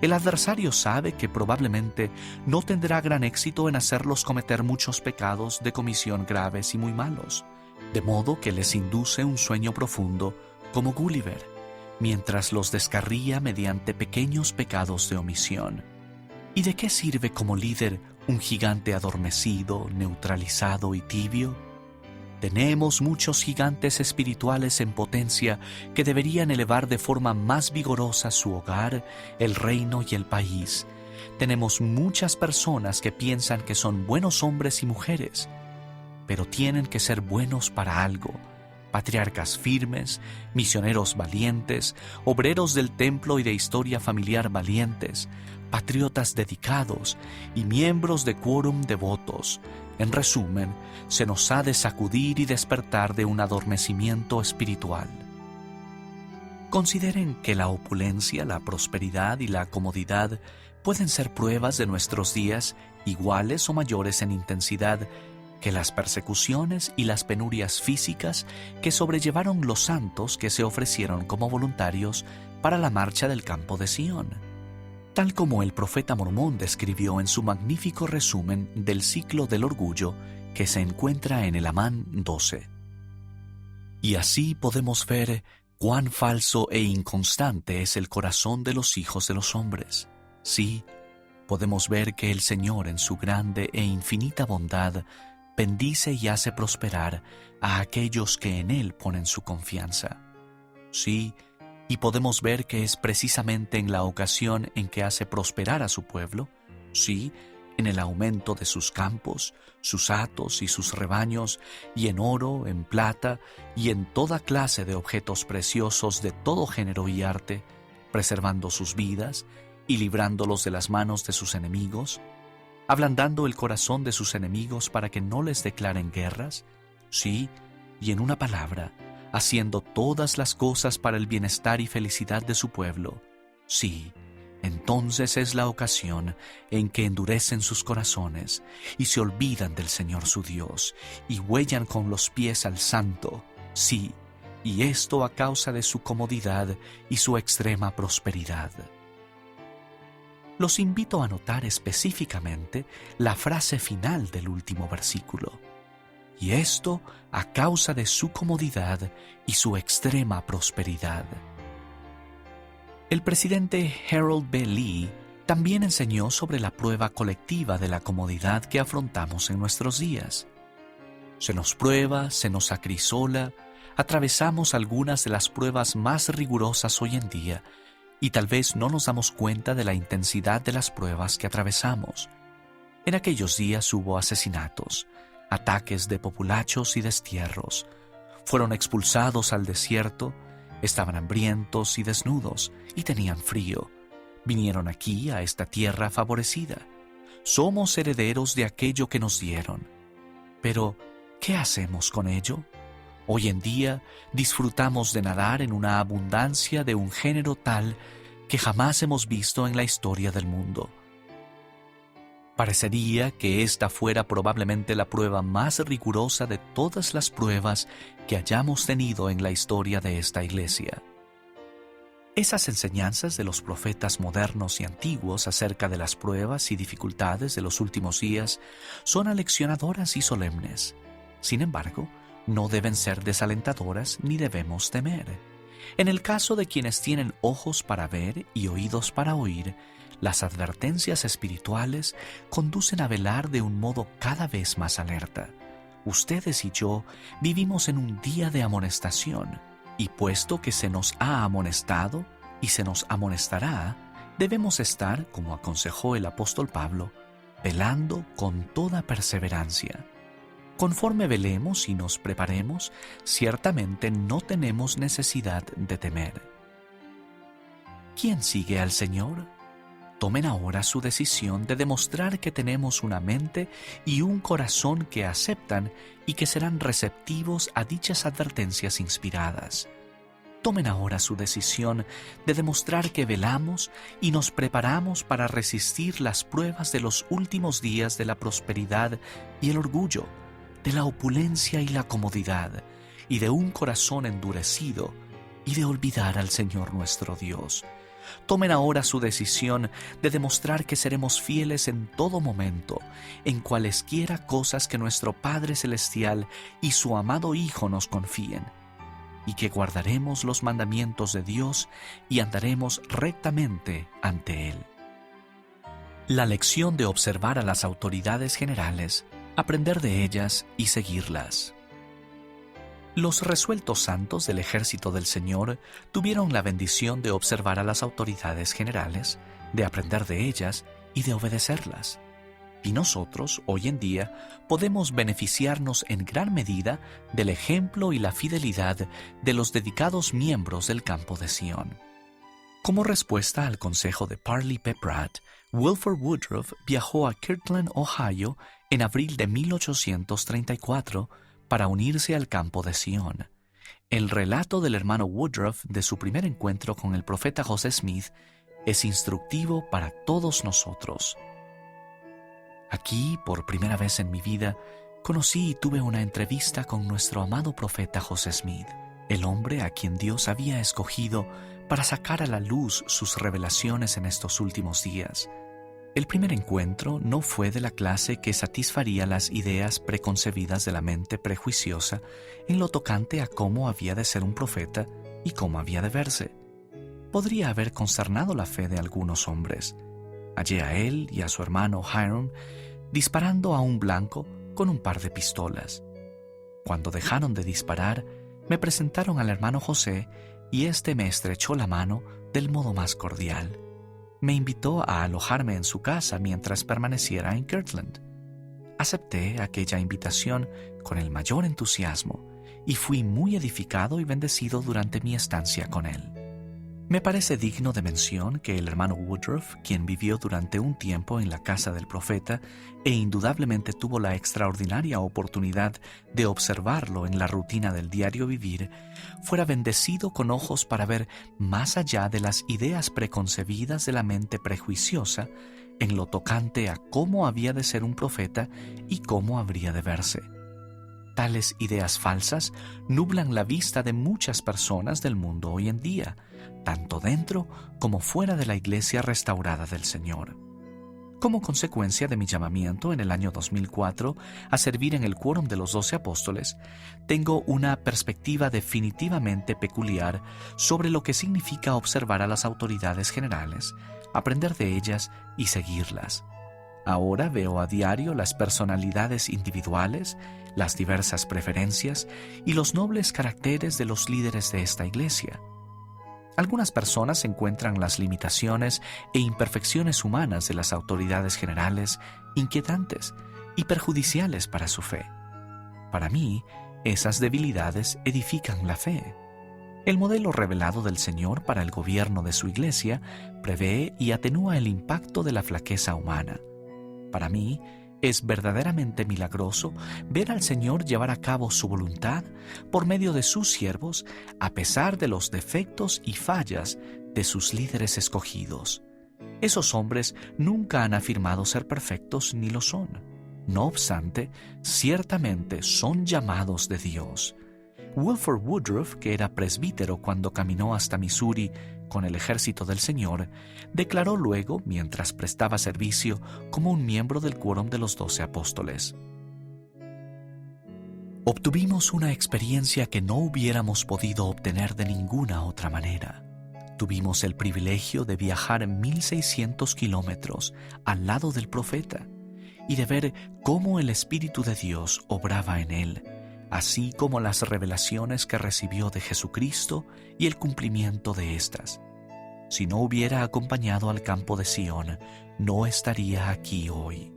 El adversario sabe que probablemente no tendrá gran éxito en hacerlos cometer muchos pecados de comisión graves y muy malos, de modo que les induce un sueño profundo como Gulliver, mientras los descarría mediante pequeños pecados de omisión. ¿Y de qué sirve como líder un gigante adormecido, neutralizado y tibio? Tenemos muchos gigantes espirituales en potencia que deberían elevar de forma más vigorosa su hogar, el reino y el país. Tenemos muchas personas que piensan que son buenos hombres y mujeres, pero tienen que ser buenos para algo. Patriarcas firmes, misioneros valientes, obreros del templo y de historia familiar valientes, patriotas dedicados y miembros de quórum devotos. En resumen, se nos ha de sacudir y despertar de un adormecimiento espiritual. Consideren que la opulencia, la prosperidad y la comodidad pueden ser pruebas de nuestros días iguales o mayores en intensidad que las persecuciones y las penurias físicas que sobrellevaron los santos que se ofrecieron como voluntarios para la marcha del campo de Sion. tal como el profeta Mormón describió en su magnífico resumen del ciclo del orgullo que se encuentra en el Amán 12. Y así podemos ver cuán falso e inconstante es el corazón de los hijos de los hombres. Sí, podemos ver que el Señor en su grande e infinita bondad bendice y hace prosperar a aquellos que en Él ponen su confianza. Sí, y podemos ver que es precisamente en la ocasión en que hace prosperar a su pueblo, sí, en el aumento de sus campos, sus hatos y sus rebaños, y en oro, en plata, y en toda clase de objetos preciosos de todo género y arte, preservando sus vidas y librándolos de las manos de sus enemigos, ablandando el corazón de sus enemigos para que no les declaren guerras, sí, y en una palabra, haciendo todas las cosas para el bienestar y felicidad de su pueblo, sí, entonces es la ocasión en que endurecen sus corazones y se olvidan del Señor su Dios y huellan con los pies al Santo, sí, y esto a causa de su comodidad y su extrema prosperidad. Los invito a notar específicamente la frase final del último versículo. Y esto a causa de su comodidad y su extrema prosperidad. El presidente Harold B. Lee también enseñó sobre la prueba colectiva de la comodidad que afrontamos en nuestros días. Se nos prueba, se nos acrisola, atravesamos algunas de las pruebas más rigurosas hoy en día y tal vez no nos damos cuenta de la intensidad de las pruebas que atravesamos. En aquellos días hubo asesinatos, ataques de populachos y destierros. Fueron expulsados al desierto, estaban hambrientos y desnudos y tenían frío. Vinieron aquí a esta tierra favorecida. Somos herederos de aquello que nos dieron. Pero, ¿qué hacemos con ello? Hoy en día disfrutamos de nadar en una abundancia de un género tal que jamás hemos visto en la historia del mundo. Parecería que esta fuera probablemente la prueba más rigurosa de todas las pruebas que hayamos tenido en la historia de esta iglesia. Esas enseñanzas de los profetas modernos y antiguos acerca de las pruebas y dificultades de los últimos días son aleccionadoras y solemnes. Sin embargo, no deben ser desalentadoras ni debemos temer. En el caso de quienes tienen ojos para ver y oídos para oír, las advertencias espirituales conducen a velar de un modo cada vez más alerta. Ustedes y yo vivimos en un día de amonestación, y puesto que se nos ha amonestado y se nos amonestará, debemos estar, como aconsejó el apóstol Pablo, velando con toda perseverancia. Conforme velemos y nos preparemos, ciertamente no tenemos necesidad de temer. ¿Quién sigue al Señor? Tomen ahora su decisión de demostrar que tenemos una mente y un corazón que aceptan y que serán receptivos a dichas advertencias inspiradas. Tomen ahora su decisión de demostrar que velamos y nos preparamos para resistir las pruebas de los últimos días de la prosperidad y el orgullo, de la opulencia y la comodidad, y de un corazón endurecido, y de olvidar al Señor nuestro Dios. Tomen ahora su decisión de demostrar que seremos fieles en todo momento, en cualesquiera cosas que nuestro Padre Celestial y su amado Hijo nos confíen, y que guardaremos los mandamientos de Dios y andaremos rectamente ante Él. La lección de observar a las autoridades generales, aprender de ellas y seguirlas. Los resueltos santos del ejército del Señor tuvieron la bendición de observar a las autoridades generales, de aprender de ellas y de obedecerlas. Y nosotros, hoy en día, podemos beneficiarnos en gran medida del ejemplo y la fidelidad de los dedicados miembros del campo de Sion. Como respuesta al consejo de Parley P. Pratt, Wilford Woodruff viajó a Kirtland, Ohio, en abril de 1834, para unirse al campo de Sion. El relato del hermano Woodruff de su primer encuentro con el profeta José Smith es instructivo para todos nosotros. Aquí, por primera vez en mi vida, conocí y tuve una entrevista con nuestro amado profeta José Smith, el hombre a quien Dios había escogido para sacar a la luz sus revelaciones en estos últimos días. El primer encuentro no fue de la clase que satisfaría las ideas preconcebidas de la mente prejuiciosa en lo tocante a cómo había de ser un profeta y cómo había de verse. Podría haber consternado la fe de algunos hombres. Hallé a él y a su hermano Hiram disparando a un blanco con un par de pistolas. Cuando dejaron de disparar, me presentaron al hermano José y éste me estrechó la mano del modo más cordial. Me invitó a alojarme en su casa mientras permaneciera en Kirtland. Acepté aquella invitación con el mayor entusiasmo y fui muy edificado y bendecido durante mi estancia con él. Me parece digno de mención que el hermano Woodruff, quien vivió durante un tiempo en la casa del profeta e indudablemente tuvo la extraordinaria oportunidad de observarlo en la rutina del diario vivir, fuera bendecido con ojos para ver más allá de las ideas preconcebidas de la mente prejuiciosa en lo tocante a cómo había de ser un profeta y cómo habría de verse. Tales ideas falsas nublan la vista de muchas personas del mundo hoy en día, tanto dentro como fuera de la iglesia restaurada del Señor. Como consecuencia de mi llamamiento en el año 2004 a servir en el Quórum de los 12 Apóstoles, tengo una perspectiva definitivamente peculiar sobre lo que significa observar a las autoridades generales, aprender de ellas y seguirlas. Ahora veo a diario las personalidades individuales, las diversas preferencias y los nobles caracteres de los líderes de esta iglesia. Algunas personas encuentran las limitaciones e imperfecciones humanas de las autoridades generales inquietantes y perjudiciales para su fe. Para mí, esas debilidades edifican la fe. El modelo revelado del Señor para el gobierno de su iglesia prevé y atenúa el impacto de la flaqueza humana. Para mí, es verdaderamente milagroso ver al Señor llevar a cabo su voluntad por medio de sus siervos, a pesar de los defectos y fallas de sus líderes escogidos. Esos hombres nunca han afirmado ser perfectos ni lo son. No obstante, ciertamente son llamados de Dios. Wilford Woodruff, que era presbítero cuando caminó hasta Missouri con el ejército del Señor, declaró luego, mientras prestaba servicio como un miembro del Quórum de los 12 Apóstoles: obtuvimos una experiencia que no hubiéramos podido obtener de ninguna otra manera. Tuvimos el privilegio de viajar 1,600 kilómetros al lado del profeta y de ver cómo el Espíritu de Dios obraba en él, así como las revelaciones que recibió de Jesucristo y el cumplimiento de éstas. Si no hubiera acompañado al campo de Sion, no estaría aquí hoy.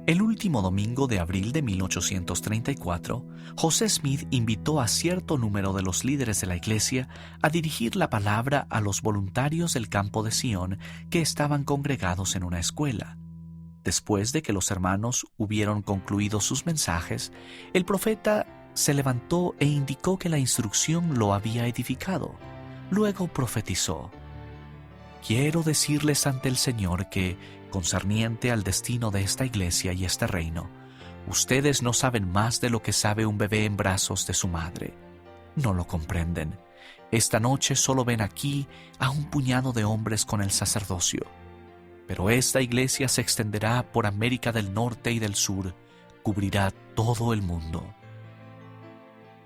El último domingo de abril de 1834, José Smith invitó a cierto número de los líderes de la iglesia a dirigir la palabra a los voluntarios del campo de Sion que estaban congregados en una escuela. Después de que los hermanos hubieron concluido sus mensajes, el profeta se levantó e indicó que la instrucción lo había edificado. Luego profetizó: quiero decirles ante el Señor que, concerniente al destino de esta iglesia y este reino, ustedes no saben más de lo que sabe un bebé en brazos de su madre. No lo comprenden. Esta noche solo ven aquí a un puñado de hombres con el sacerdocio. Pero esta iglesia se extenderá por América del Norte y del Sur, cubrirá todo el mundo.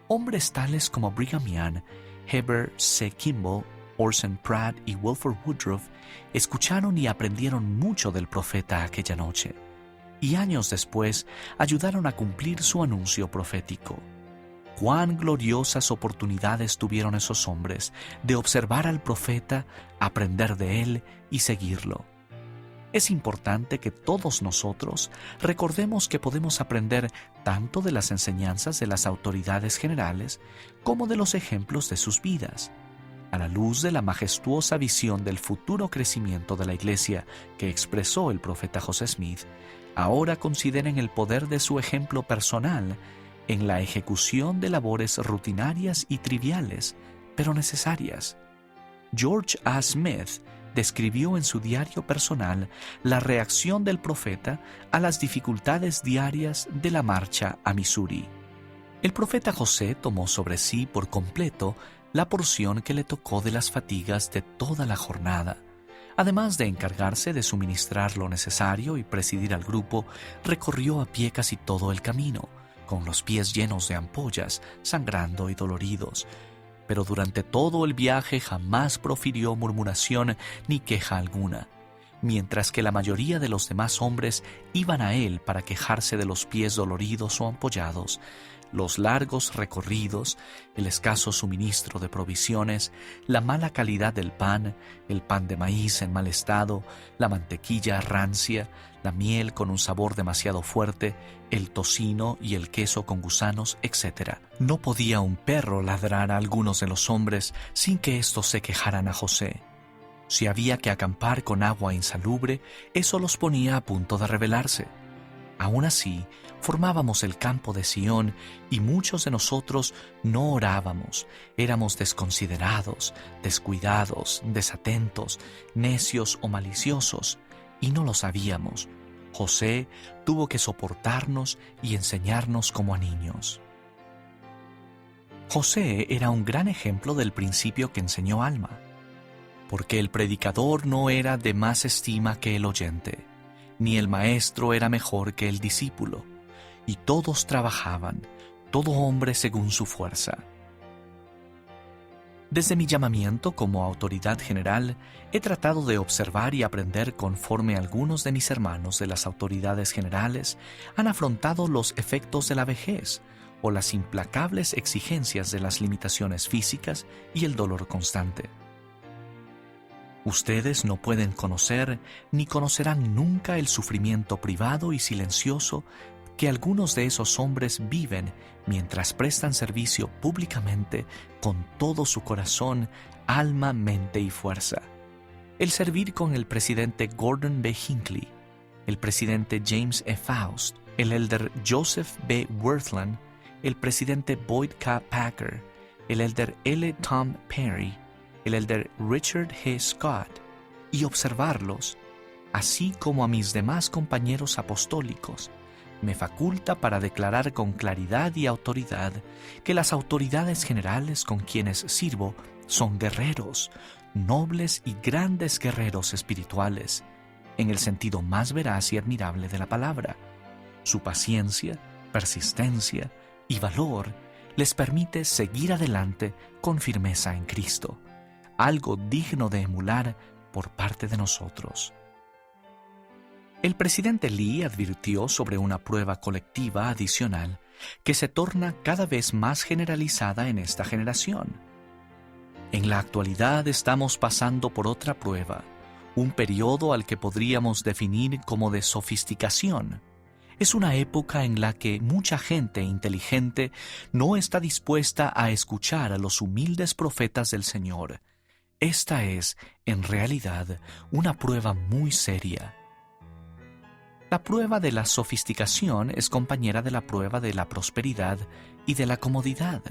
Hombres tales como Brigham Young, Heber C. Kimball, Orson Pratt y Wilford Woodruff escucharon y aprendieron mucho del profeta aquella noche, y años después ayudaron a cumplir su anuncio profético. Cuán gloriosas oportunidades tuvieron esos hombres de observar al profeta, aprender de él y seguirlo. Es importante que todos nosotros recordemos que podemos aprender tanto de las enseñanzas de las autoridades generales como de los ejemplos de sus vidas. A la luz de la majestuosa visión del futuro crecimiento de la iglesia que expresó el profeta José Smith, ahora consideren el poder de su ejemplo personal en la ejecución de labores rutinarias y triviales, pero necesarias. George A. Smith describió en su diario personal la reacción del profeta a las dificultades diarias de la marcha a Missouri. El profeta José tomó sobre sí por completo la porción que le tocó de las fatigas de toda la jornada. Además de encargarse de suministrar lo necesario y presidir al grupo, recorrió a pie casi todo el camino, con los pies llenos de ampollas, sangrando y doloridos. Pero durante todo el viaje jamás profirió murmuración ni queja alguna, mientras que la mayoría de los demás hombres iban a él para quejarse de los pies doloridos o ampollados, los largos recorridos, el escaso suministro de provisiones, la mala calidad del pan, el pan de maíz en mal estado, la mantequilla rancia, la miel con un sabor demasiado fuerte, el tocino y el queso con gusanos, etc. No podía un perro ladrar a algunos de los hombres sin que éstos se quejaran a José. Si había que acampar con agua insalubre, eso los ponía a punto de rebelarse. Aún así, formábamos el campo de Sión y muchos de nosotros no orábamos, éramos desconsiderados, descuidados, desatentos, necios o maliciosos, y no lo sabíamos. José tuvo que soportarnos y enseñarnos como a niños. José era un gran ejemplo del principio que enseñó Alma, porque el predicador no era de más estima que el oyente, ni el maestro era mejor que el discípulo, y todos trabajaban, todo hombre según su fuerza. Desde mi llamamiento como autoridad general, he tratado de observar y aprender conforme algunos de mis hermanos de las autoridades generales han afrontado los efectos de la vejez o las implacables exigencias de las limitaciones físicas y el dolor constante. Ustedes no pueden conocer ni conocerán nunca el sufrimiento privado y silencioso que algunos de esos hombres viven mientras prestan servicio públicamente con todo su corazón, alma, mente y fuerza. El servir con el presidente Gordon B. Hinckley, el presidente James E. Faust, el elder Joseph B. Wirthlin, el presidente Boyd K. Packer, el elder L. Tom Perry, el elder Richard G. Scott, y observarlos, así como a mis demás compañeros apostólicos, me faculta para declarar con claridad y autoridad que las autoridades generales con quienes sirvo son guerreros, nobles y grandes guerreros espirituales, en el sentido más veraz y admirable de la palabra. Su paciencia, persistencia y valor les permite seguir adelante con firmeza en Cristo, algo digno de emular por parte de nosotros. El presidente Lee advirtió sobre una prueba colectiva adicional que se torna cada vez más generalizada en esta generación. En la actualidad estamos pasando por otra prueba, un periodo al que podríamos definir como de sofisticación. Es una época en la que mucha gente inteligente no está dispuesta a escuchar a los humildes profetas del Señor. Esta es, en realidad, una prueba muy seria. La prueba de la sofisticación es compañera de la prueba de la prosperidad y de la comodidad.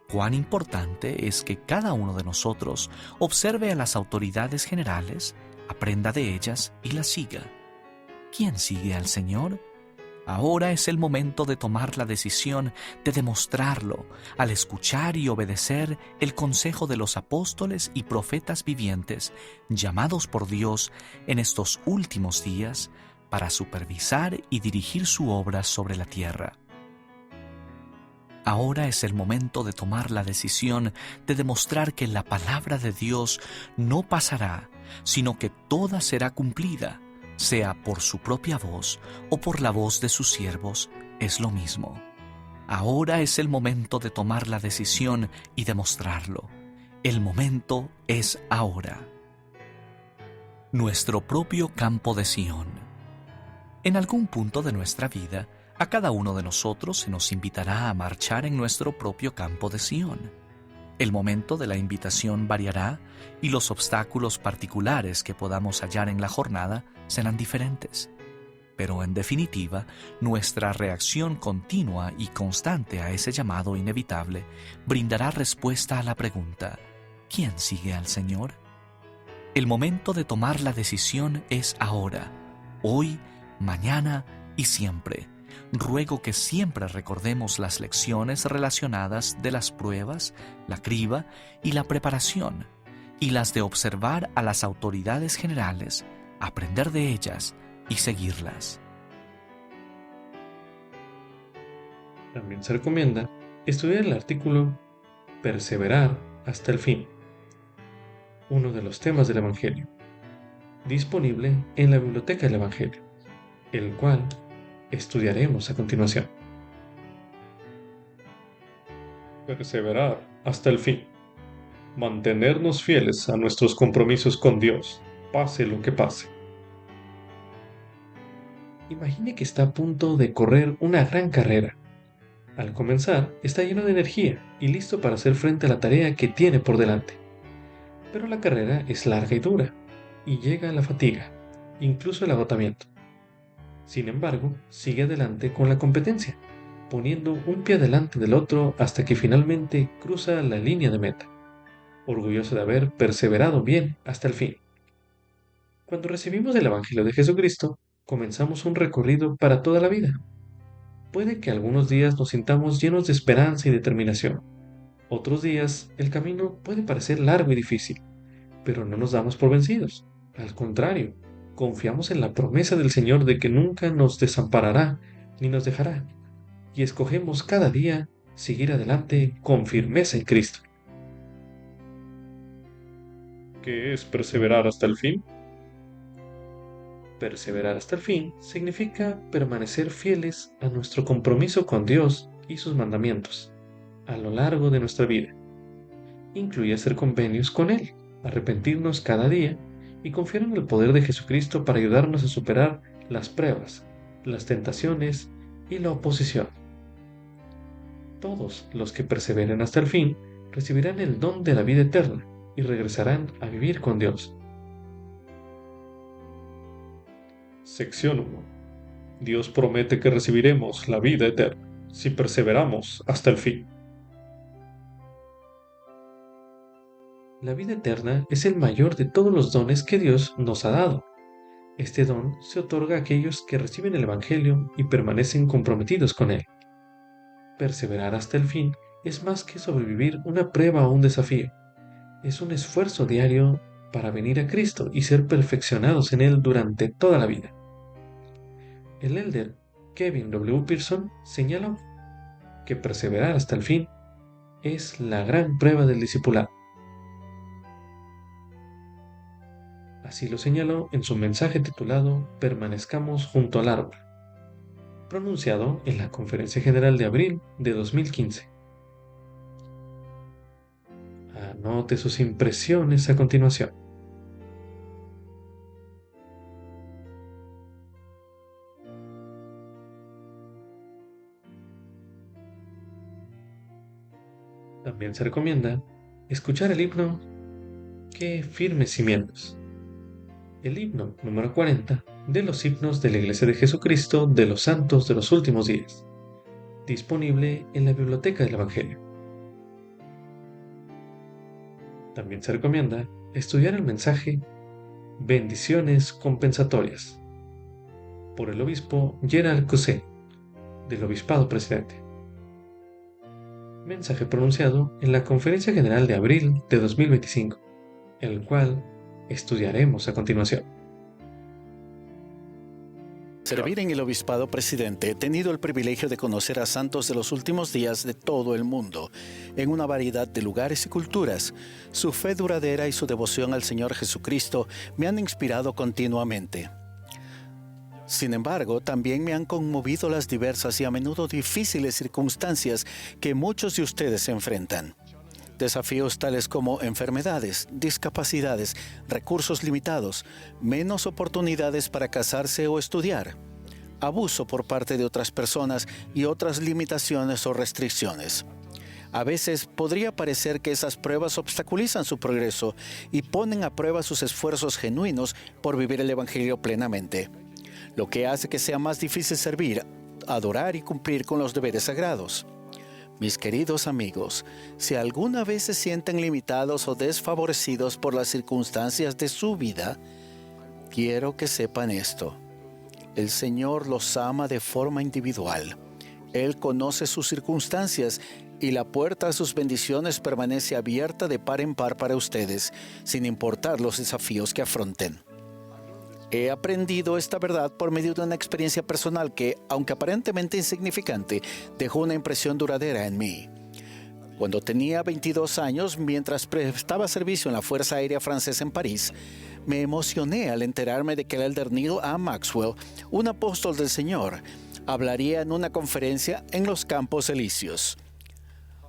Cuán importante es que cada uno de nosotros observe a las autoridades generales, aprenda de ellas y las siga. ¿Quién sigue al Señor? Ahora es el momento de tomar la decisión de demostrarlo al escuchar y obedecer el consejo de los apóstoles y profetas vivientes llamados por Dios en estos últimos días para supervisar y dirigir su obra sobre la tierra. Ahora es el momento de tomar la decisión de demostrar que la palabra de Dios no pasará, sino que toda será cumplida, sea por su propia voz o por la voz de sus siervos, es lo mismo. Ahora es el momento de tomar la decisión y demostrarlo. El momento es ahora. Nuestro propio campo de Sión. En algún punto de nuestra vida, a cada uno de nosotros se nos invitará a marchar en nuestro propio campo de Sión. El momento de la invitación variará y los obstáculos particulares que podamos hallar en la jornada serán diferentes. Pero en definitiva, nuestra reacción continua y constante a ese llamado inevitable brindará respuesta a la pregunta: ¿quién sigue al Señor? El momento de tomar la decisión es ahora, hoy, mañana y siempre, ruego que siempre recordemos las lecciones relacionadas de las pruebas, la criba y la preparación, y las de observar a las autoridades generales, aprender de ellas y seguirlas. También se recomienda estudiar el artículo Perseverar hasta el fin, uno de los temas del Evangelio, disponible en la Biblioteca del Evangelio, el cual estudiaremos a continuación. Perseverar hasta el fin. Mantenernos fieles a nuestros compromisos con Dios, pase lo que pase. Imagine que está a punto de correr una gran carrera. Al comenzar, está lleno de energía y listo para hacer frente a la tarea que tiene por delante. Pero la carrera es larga y dura, y llega la fatiga, incluso el agotamiento. Sin embargo, sigue adelante con la competencia, poniendo un pie delante del otro hasta que finalmente cruza la línea de meta, orgulloso de haber perseverado bien hasta el fin. Cuando recibimos el Evangelio de Jesucristo, comenzamos un recorrido para toda la vida. Puede que algunos días nos sintamos llenos de esperanza y determinación. Otros días el camino puede parecer largo y difícil, pero no nos damos por vencidos. Al contrario, confiamos en la promesa del Señor de que nunca nos desamparará ni nos dejará, y escogemos cada día seguir adelante con firmeza en Cristo. ¿Qué es perseverar hasta el fin? Perseverar hasta el fin significa permanecer fieles a nuestro compromiso con Dios y sus mandamientos a lo largo de nuestra vida. Incluye hacer convenios con Él, arrepentirnos cada día y confiar en el poder de Jesucristo para ayudarnos a superar las pruebas, las tentaciones y la oposición. Todos los que perseveren hasta el fin recibirán el don de la vida eterna y regresarán a vivir con Dios. Sección 1. Dios promete que recibiremos la vida eterna si perseveramos hasta el fin. La vida eterna es el mayor de todos los dones que Dios nos ha dado. Este don se otorga a aquellos que reciben el Evangelio y permanecen comprometidos con él. Perseverar hasta el fin es más que sobrevivir una prueba o un desafío. Es un esfuerzo diario para venir a Cristo y ser perfeccionados en Él durante toda la vida. El elder Kevin W. Pearson señaló que perseverar hasta el fin es la gran prueba del discipulado. Así lo señaló en su mensaje titulado Permanezcamos junto al árbol, pronunciado en la Conferencia General de abril de 2015. Anote sus impresiones a continuación. También se recomienda escuchar el himno Qué firmes cimientos. El himno número 40 de los himnos de la Iglesia de Jesucristo de los Santos de los Últimos Días, disponible en la Biblioteca del Evangelio. También se recomienda estudiar el mensaje Bendiciones compensatorias por el obispo Gerald Cusé, del Obispado Presidente. Mensaje pronunciado en la Conferencia General de abril de 2025, el cual estudiaremos a continuación. Servir en el Obispado Presidente, he tenido el privilegio de conocer a santos de los últimos días de todo el mundo, en una variedad de lugares y culturas. Su fe duradera y su devoción al Señor Jesucristo me han inspirado continuamente. Sin embargo, también me han conmovido las diversas y a menudo difíciles circunstancias que muchos de ustedes enfrentan. Desafíos tales como enfermedades, discapacidades, recursos limitados, menos oportunidades para casarse o estudiar, abuso por parte de otras personas y otras limitaciones o restricciones. A veces podría parecer que esas pruebas obstaculizan su progreso y ponen a prueba sus esfuerzos genuinos por vivir el Evangelio plenamente, lo que hace que sea más difícil servir, adorar y cumplir con los deberes sagrados. Mis queridos amigos, si alguna vez se sienten limitados o desfavorecidos por las circunstancias de su vida, quiero que sepan esto. El Señor los ama de forma individual. Él conoce sus circunstancias y la puerta a sus bendiciones permanece abierta de par en par para ustedes, sin importar los desafíos que afronten. He aprendido esta verdad por medio de una experiencia personal que, aunque aparentemente insignificante, dejó una impresión duradera en mí. Cuando tenía 22 años, mientras prestaba servicio en la Fuerza Aérea Francesa en París, me emocioné al enterarme de que el elder Neil A. Maxwell, un apóstol del Señor, hablaría en una conferencia en los Campos Elíseos.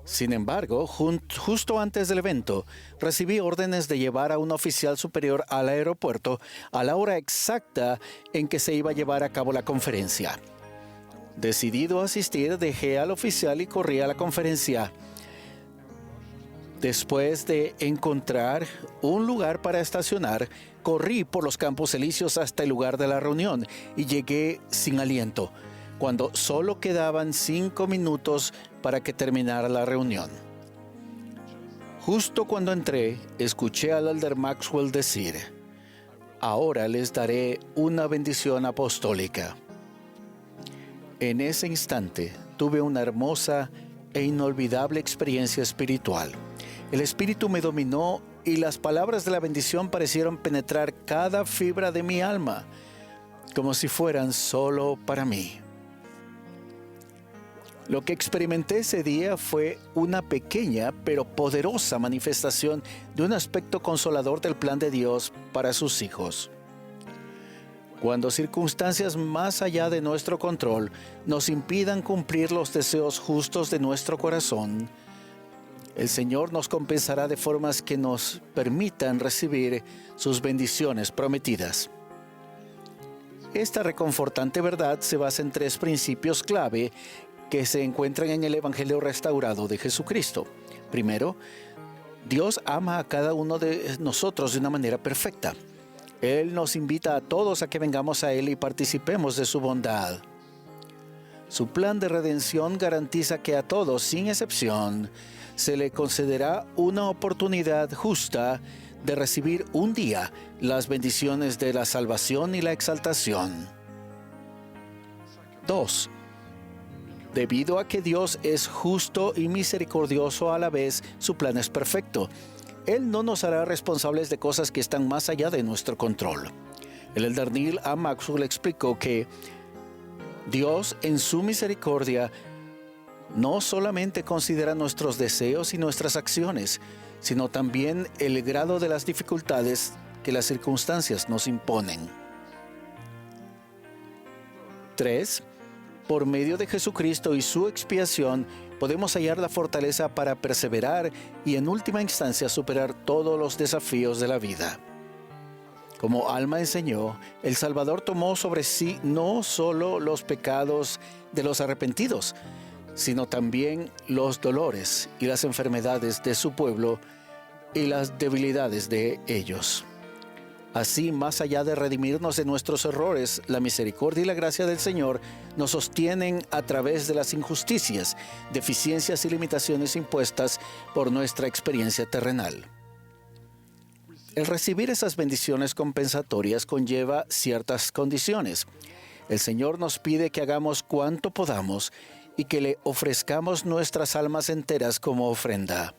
Sin embargo, justo antes del evento, recibí órdenes de llevar a un oficial superior al aeropuerto a la hora exacta en que se iba a llevar a cabo la conferencia. Decidido a asistir, dejé al oficial y corrí a la conferencia. Después de encontrar un lugar para estacionar, corrí por los Campos Elíseos hasta el lugar de la reunión y llegué sin aliento, cuando solo quedaban 5 minutos para que terminara la reunión. Justo cuando entré, escuché al elder Maxwell decir: «Ahora les daré una bendición apostólica». En ese instante, tuve una hermosa e inolvidable experiencia espiritual. El Espíritu me dominó y las palabras de la bendición parecieron penetrar cada fibra de mi alma, como si fueran solo para mí. Lo que experimenté ese día fue una pequeña pero poderosa manifestación de un aspecto consolador del plan de Dios para sus hijos. Cuando circunstancias más allá de nuestro control nos impidan cumplir los deseos justos de nuestro corazón, el Señor nos compensará de formas que nos permitan recibir sus bendiciones prometidas. Esta reconfortante verdad se basa en 3 principios clave que se encuentran en el Evangelio restaurado de Jesucristo. Primero, Dios ama a cada uno de nosotros de una manera perfecta. Él nos invita a todos a que vengamos a Él y participemos de su bondad. Su plan de redención garantiza que a todos, sin excepción, se le concederá una oportunidad justa de recibir un día las bendiciones de la salvación y la exaltación. 2. Debido a que Dios es justo y misericordioso a la vez, su plan es perfecto. Él no nos hará responsables de cosas que están más allá de nuestro control. El elder Neil A. Maxwell explicó que Dios, en su misericordia, no solamente considera nuestros deseos y nuestras acciones, sino también el grado de las dificultades que las circunstancias nos imponen. 3. Por medio de Jesucristo y su expiación, podemos hallar la fortaleza para perseverar y en última instancia superar todos los desafíos de la vida. Como Alma enseñó, el Salvador tomó sobre sí no solo los pecados de los arrepentidos, sino también los dolores y las enfermedades de su pueblo y las debilidades de ellos. Así, más allá de redimirnos de nuestros errores, la misericordia y la gracia del Señor nos sostienen a través de las injusticias, deficiencias y limitaciones impuestas por nuestra experiencia terrenal. El recibir esas bendiciones compensatorias conlleva ciertas condiciones. El Señor nos pide que hagamos cuanto podamos y que le ofrezcamos nuestras almas enteras como ofrenda.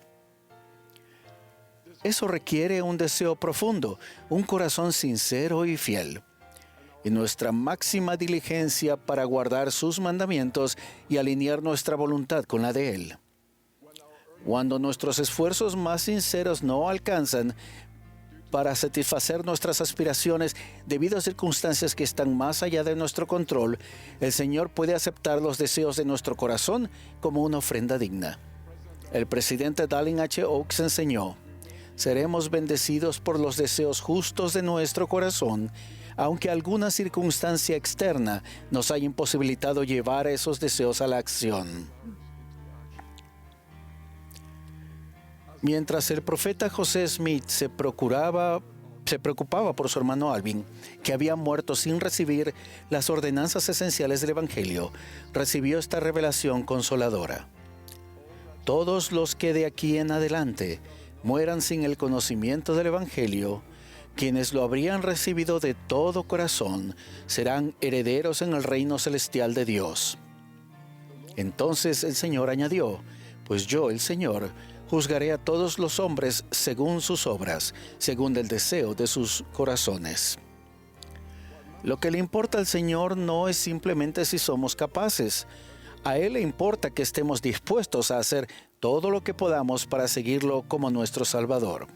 Eso requiere un deseo profundo, un corazón sincero y fiel, y nuestra máxima diligencia para guardar sus mandamientos y alinear nuestra voluntad con la de Él. Cuando nuestros esfuerzos más sinceros no alcanzan para satisfacer nuestras aspiraciones debido a circunstancias que están más allá de nuestro control, el Señor puede aceptar los deseos de nuestro corazón como una ofrenda digna. El presidente Dallin H. Oaks enseñó: seremos bendecidos por los deseos justos de nuestro corazón, aunque alguna circunstancia externa nos haya imposibilitado llevar esos deseos a la acción. Mientras el profeta José Smith se preocupaba por su hermano Alvin, que había muerto sin recibir las ordenanzas esenciales del Evangelio, recibió esta revelación consoladora: todos los que de aquí en adelante mueran sin el conocimiento del Evangelio quienes lo habrían recibido de todo corazón serán herederos en el reino celestial de Dios. Entonces el Señor añadió: pues yo, el Señor, juzgaré a todos los hombres según sus obras, según el deseo de sus corazones. Lo que le importa al Señor no es simplemente si somos capaces. A Él le importa que estemos dispuestos a hacer todo lo que podamos para seguirlo como nuestro Salvador.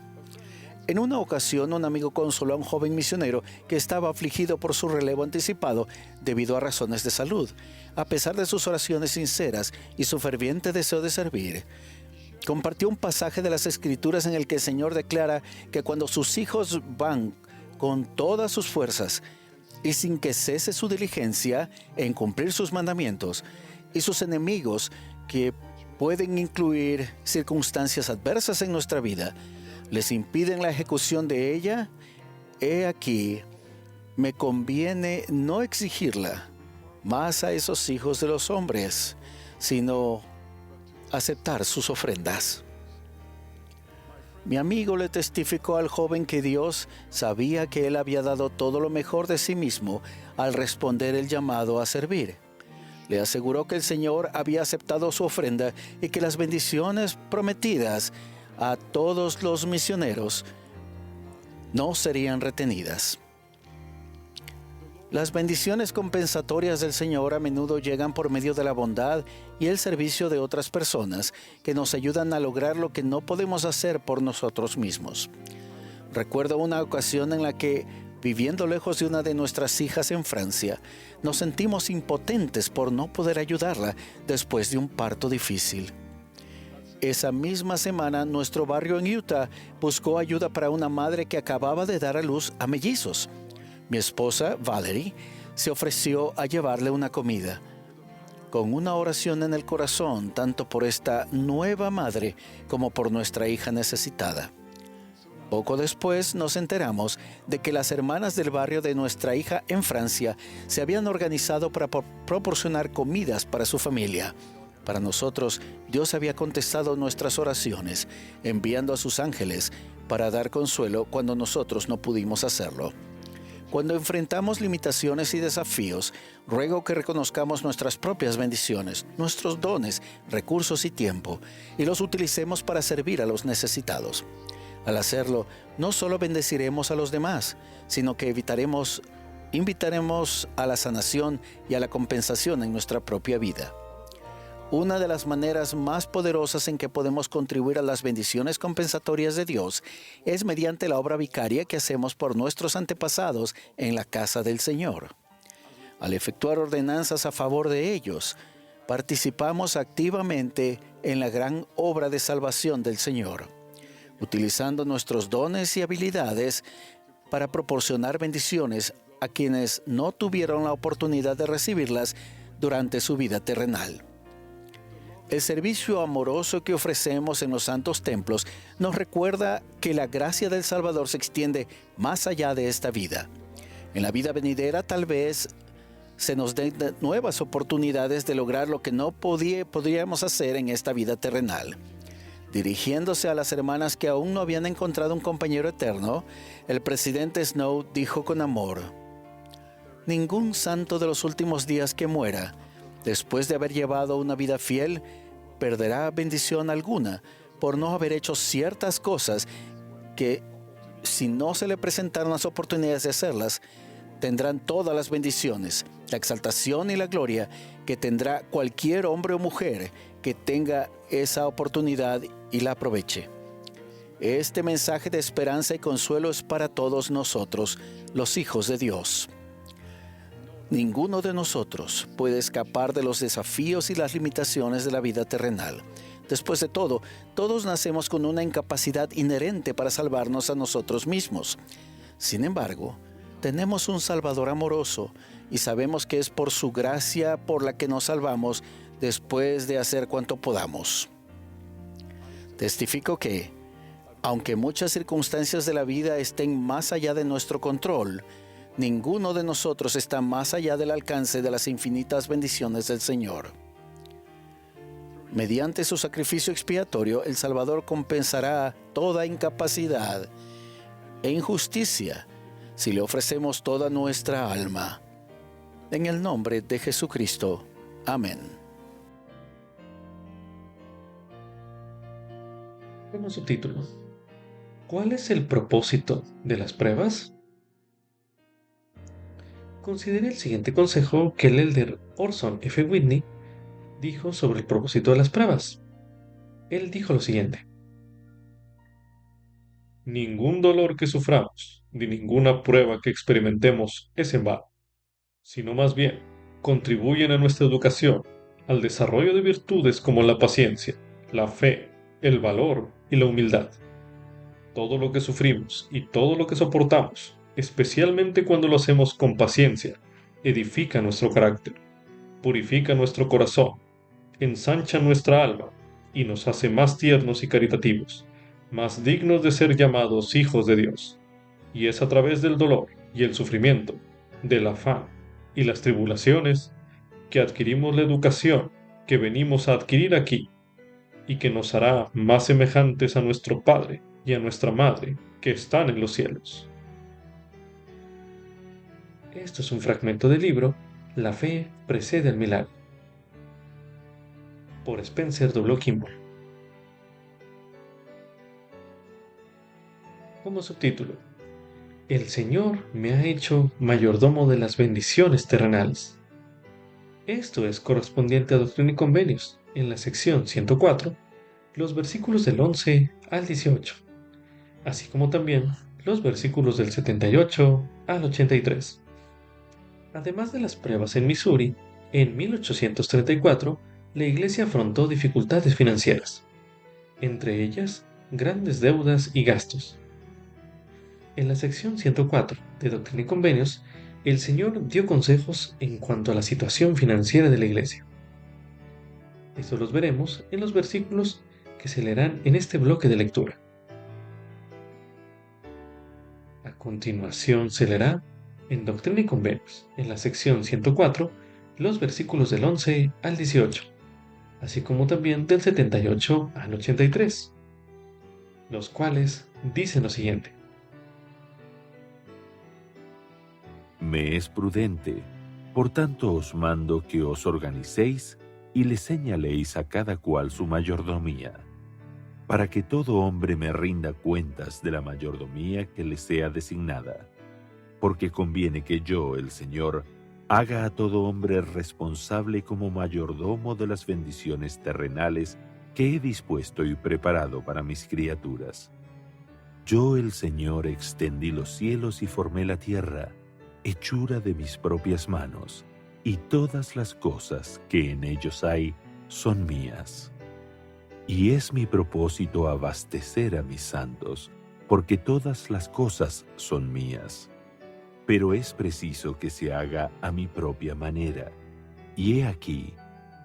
En una ocasión, un amigo consoló a un joven misionero que estaba afligido por su relevo anticipado debido a razones de salud. A pesar de sus oraciones sinceras y su ferviente deseo de servir, compartió un pasaje de las Escrituras en el que el Señor declara que cuando sus hijos van con todas sus fuerzas y sin que cese su diligencia en cumplir sus mandamientos, y sus enemigos, que pueden incluir circunstancias adversas en nuestra vida, les impiden la ejecución de ella, he aquí, me conviene no exigirla más a esos hijos de los hombres, sino aceptar sus ofrendas. Mi amigo le testificó al joven que Dios sabía que él había dado todo lo mejor de sí mismo al responder el llamado a servir. Le aseguró que el Señor había aceptado su ofrenda y que las bendiciones prometidas a todos los misioneros no serían retenidas. Las bendiciones compensatorias del Señor a menudo llegan por medio de la bondad y el servicio de otras personas que nos ayudan a lograr lo que no podemos hacer por nosotros mismos. Recuerdo una ocasión en la que, viviendo lejos de una de nuestras hijas en Francia, nos sentimos impotentes por no poder ayudarla después de un parto difícil. Esa misma semana, nuestro barrio en Utah buscó ayuda para una madre que acababa de dar a luz a mellizos. Mi esposa, Valerie, se ofreció a llevarle una comida, con una oración en el corazón tanto por esta nueva madre como por nuestra hija necesitada. Poco después nos enteramos de que las hermanas del barrio de nuestra hija en Francia se habían organizado para proporcionar comidas para su familia. Para nosotros, Dios había contestado nuestras oraciones, enviando a sus ángeles para dar consuelo cuando nosotros no pudimos hacerlo. Cuando enfrentamos limitaciones y desafíos, ruego que reconozcamos nuestras propias bendiciones, nuestros dones, recursos y tiempo, y los utilicemos para servir a los necesitados. Al hacerlo, no solo bendeciremos a los demás, sino que invitaremos a la sanación y a la compensación en nuestra propia vida. Una de las maneras más poderosas en que podemos contribuir a las bendiciones compensatorias de Dios es mediante la obra vicaria que hacemos por nuestros antepasados en la casa del Señor. Al efectuar ordenanzas a favor de ellos, participamos activamente en la gran obra de salvación del Señor, utilizando nuestros dones y habilidades para proporcionar bendiciones a quienes no tuvieron la oportunidad de recibirlas durante su vida terrenal. El servicio amoroso que ofrecemos en los santos templos nos recuerda que la gracia del Salvador se extiende más allá de esta vida. En la vida venidera tal vez se nos den nuevas oportunidades de lograr lo que no podríamos hacer en esta vida terrenal. Dirigiéndose a las hermanas que aún no habían encontrado un compañero eterno, el presidente Snow dijo con amor: ningún santo de los últimos días que muera, después de haber llevado una vida fiel, perderá bendición alguna por no haber hecho ciertas cosas que, si no se le presentaron las oportunidades de hacerlas, tendrán todas las bendiciones, la exaltación y la gloria que tendrá cualquier hombre o mujer que tenga esa oportunidad y la aproveche. Este mensaje de esperanza y consuelo es para todos nosotros, los hijos de Dios. Ninguno de nosotros puede escapar de los desafíos y las limitaciones de la vida terrenal. Después de todo, todos nacemos con una incapacidad inherente para salvarnos a nosotros mismos. Sin embargo, tenemos un Salvador amoroso y sabemos que es por su gracia por la que nos salvamos después de hacer cuanto podamos. Testifico que, aunque muchas circunstancias de la vida estén más allá de nuestro control, ninguno de nosotros está más allá del alcance de las infinitas bendiciones del Señor. Mediante su sacrificio expiatorio, el Salvador compensará toda incapacidad e injusticia si le ofrecemos toda nuestra alma. En el nombre de Jesucristo. Amén. Como subtítulo: ¿cuál es el propósito de las pruebas? Considere el siguiente consejo que el elder Orson F. Whitney dijo sobre el propósito de las pruebas. Él dijo lo siguiente: ningún dolor que suframos, ni ninguna prueba que experimentemos es en vano, sino más bien contribuyen a nuestra educación, al desarrollo de virtudes como la paciencia, la fe, el valor y la humildad. Todo lo que sufrimos y todo lo que soportamos, especialmente cuando lo hacemos con paciencia, edifica nuestro carácter, purifica nuestro corazón, ensancha nuestra alma y nos hace más tiernos y caritativos, más dignos de ser llamados hijos de Dios. Y es a través del dolor y el sufrimiento, del afán y las tribulaciones, que adquirimos la educación que venimos a adquirir aquí, y que nos hará más semejantes a nuestro Padre y a nuestra Madre que están en los cielos. Esto es un fragmento del libro La fe precede al milagro, por Spencer W. Kimball. Como subtítulo: el Señor me ha hecho mayordomo de las bendiciones terrenales. Esto es correspondiente a Doctrina y Convenios, en la sección 104, los versículos del 11 al 18, así como también los versículos del 78 al 83. Además de las pruebas en Missouri, en 1834, la Iglesia afrontó dificultades financieras, entre ellas grandes deudas y gastos. En la sección 104 de Doctrina y Convenios, el Señor dio consejos en cuanto a la situación financiera de la Iglesia. Esto los veremos en los versículos que se leerán en este bloque de lectura. A continuación se leerá en Doctrina y Convenios, en la sección 104, los versículos del 11 al 18, así como también del 78 al 83, los cuales dicen lo siguiente: Me es prudente, por tanto os mando que os organicéis y le señaléis a cada cual su mayordomía, para que todo hombre me rinda cuentas de la mayordomía que le sea designada, porque conviene que yo, el Señor, haga a todo hombre responsable como mayordomo de las bendiciones terrenales que he dispuesto y preparado para mis criaturas. Yo, el Señor, extendí los cielos y formé la tierra, hechura de mis propias manos, y todas las cosas que en ellos hay son mías. Y es mi propósito abastecer a mis santos, porque todas las cosas son mías. Pero es preciso que se haga a mi propia manera. Y he aquí,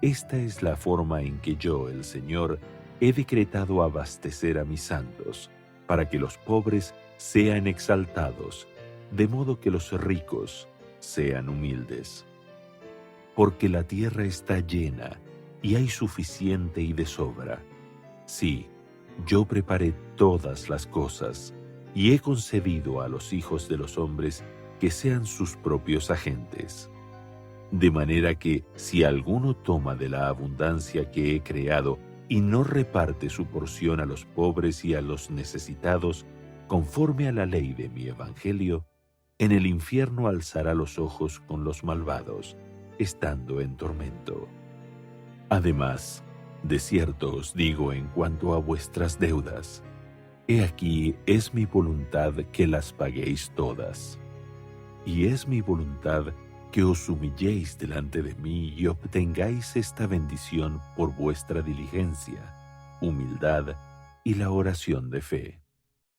esta es la forma en que yo, el Señor, he decretado abastecer a mis santos, para que los pobres sean exaltados, de modo que los ricos sean humildes. Porque la tierra está llena, y hay suficiente y de sobra. Sí, yo preparé todas las cosas, y he concedido a los hijos de los hombres que sean sus propios agentes. De manera que, si alguno toma de la abundancia que he creado y no reparte su porción a los pobres y a los necesitados, conforme a la ley de mi evangelio, en el infierno alzará los ojos con los malvados, estando en tormento. Además, de cierto os digo en cuanto a vuestras deudas, he aquí es mi voluntad que las paguéis todas. Y es mi voluntad que os humilléis delante de mí y obtengáis esta bendición por vuestra diligencia, humildad y la oración de fe.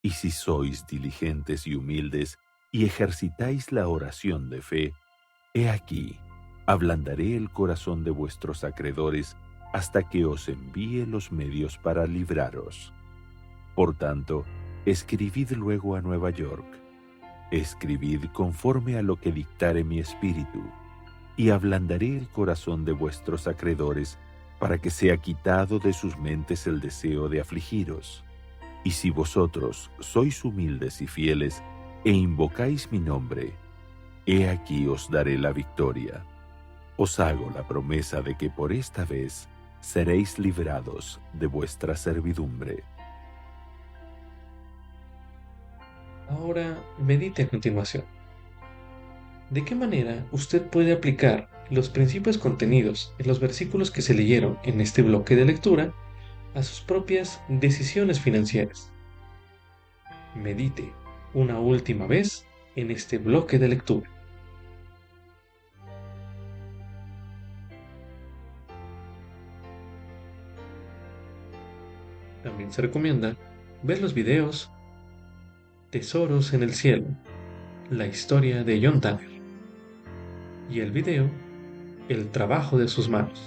Y si sois diligentes y humildes y ejercitáis la oración de fe, he aquí, ablandaré el corazón de vuestros acreedores hasta que os envíe los medios para libraros. Por tanto, escribid luego a Nueva York. Escribid conforme a lo que dictare mi espíritu, y ablandaré el corazón de vuestros acreedores para que sea quitado de sus mentes el deseo de afligiros. Y si vosotros sois humildes y fieles, e invocáis mi nombre, he aquí os daré la victoria. Os hago la promesa de que por esta vez seréis librados de vuestra servidumbre. Ahora medite a continuación. ¿De qué manera usted puede aplicar los principios contenidos en los versículos que se leyeron en este bloque de lectura a sus propias decisiones financieras? Medite una última vez en este bloque de lectura. También se recomienda ver los videos Tesoros en el cielo, la historia de John Tanner, y el video El trabajo de sus manos.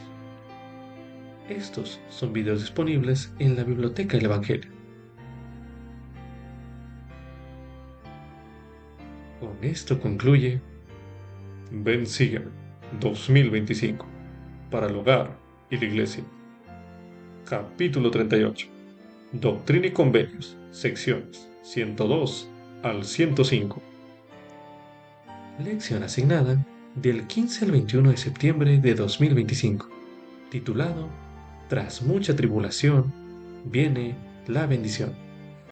Estos son videos disponibles en la Biblioteca del Evangelio. Con esto concluye Ven Sígueme 2025 para el hogar y la iglesia. Capítulo 38. Doctrina y Convenios, secciones 102 al 105. Lección asignada del 15 al 21 de septiembre de 2025, titulado Tras mucha tribulación viene la bendición.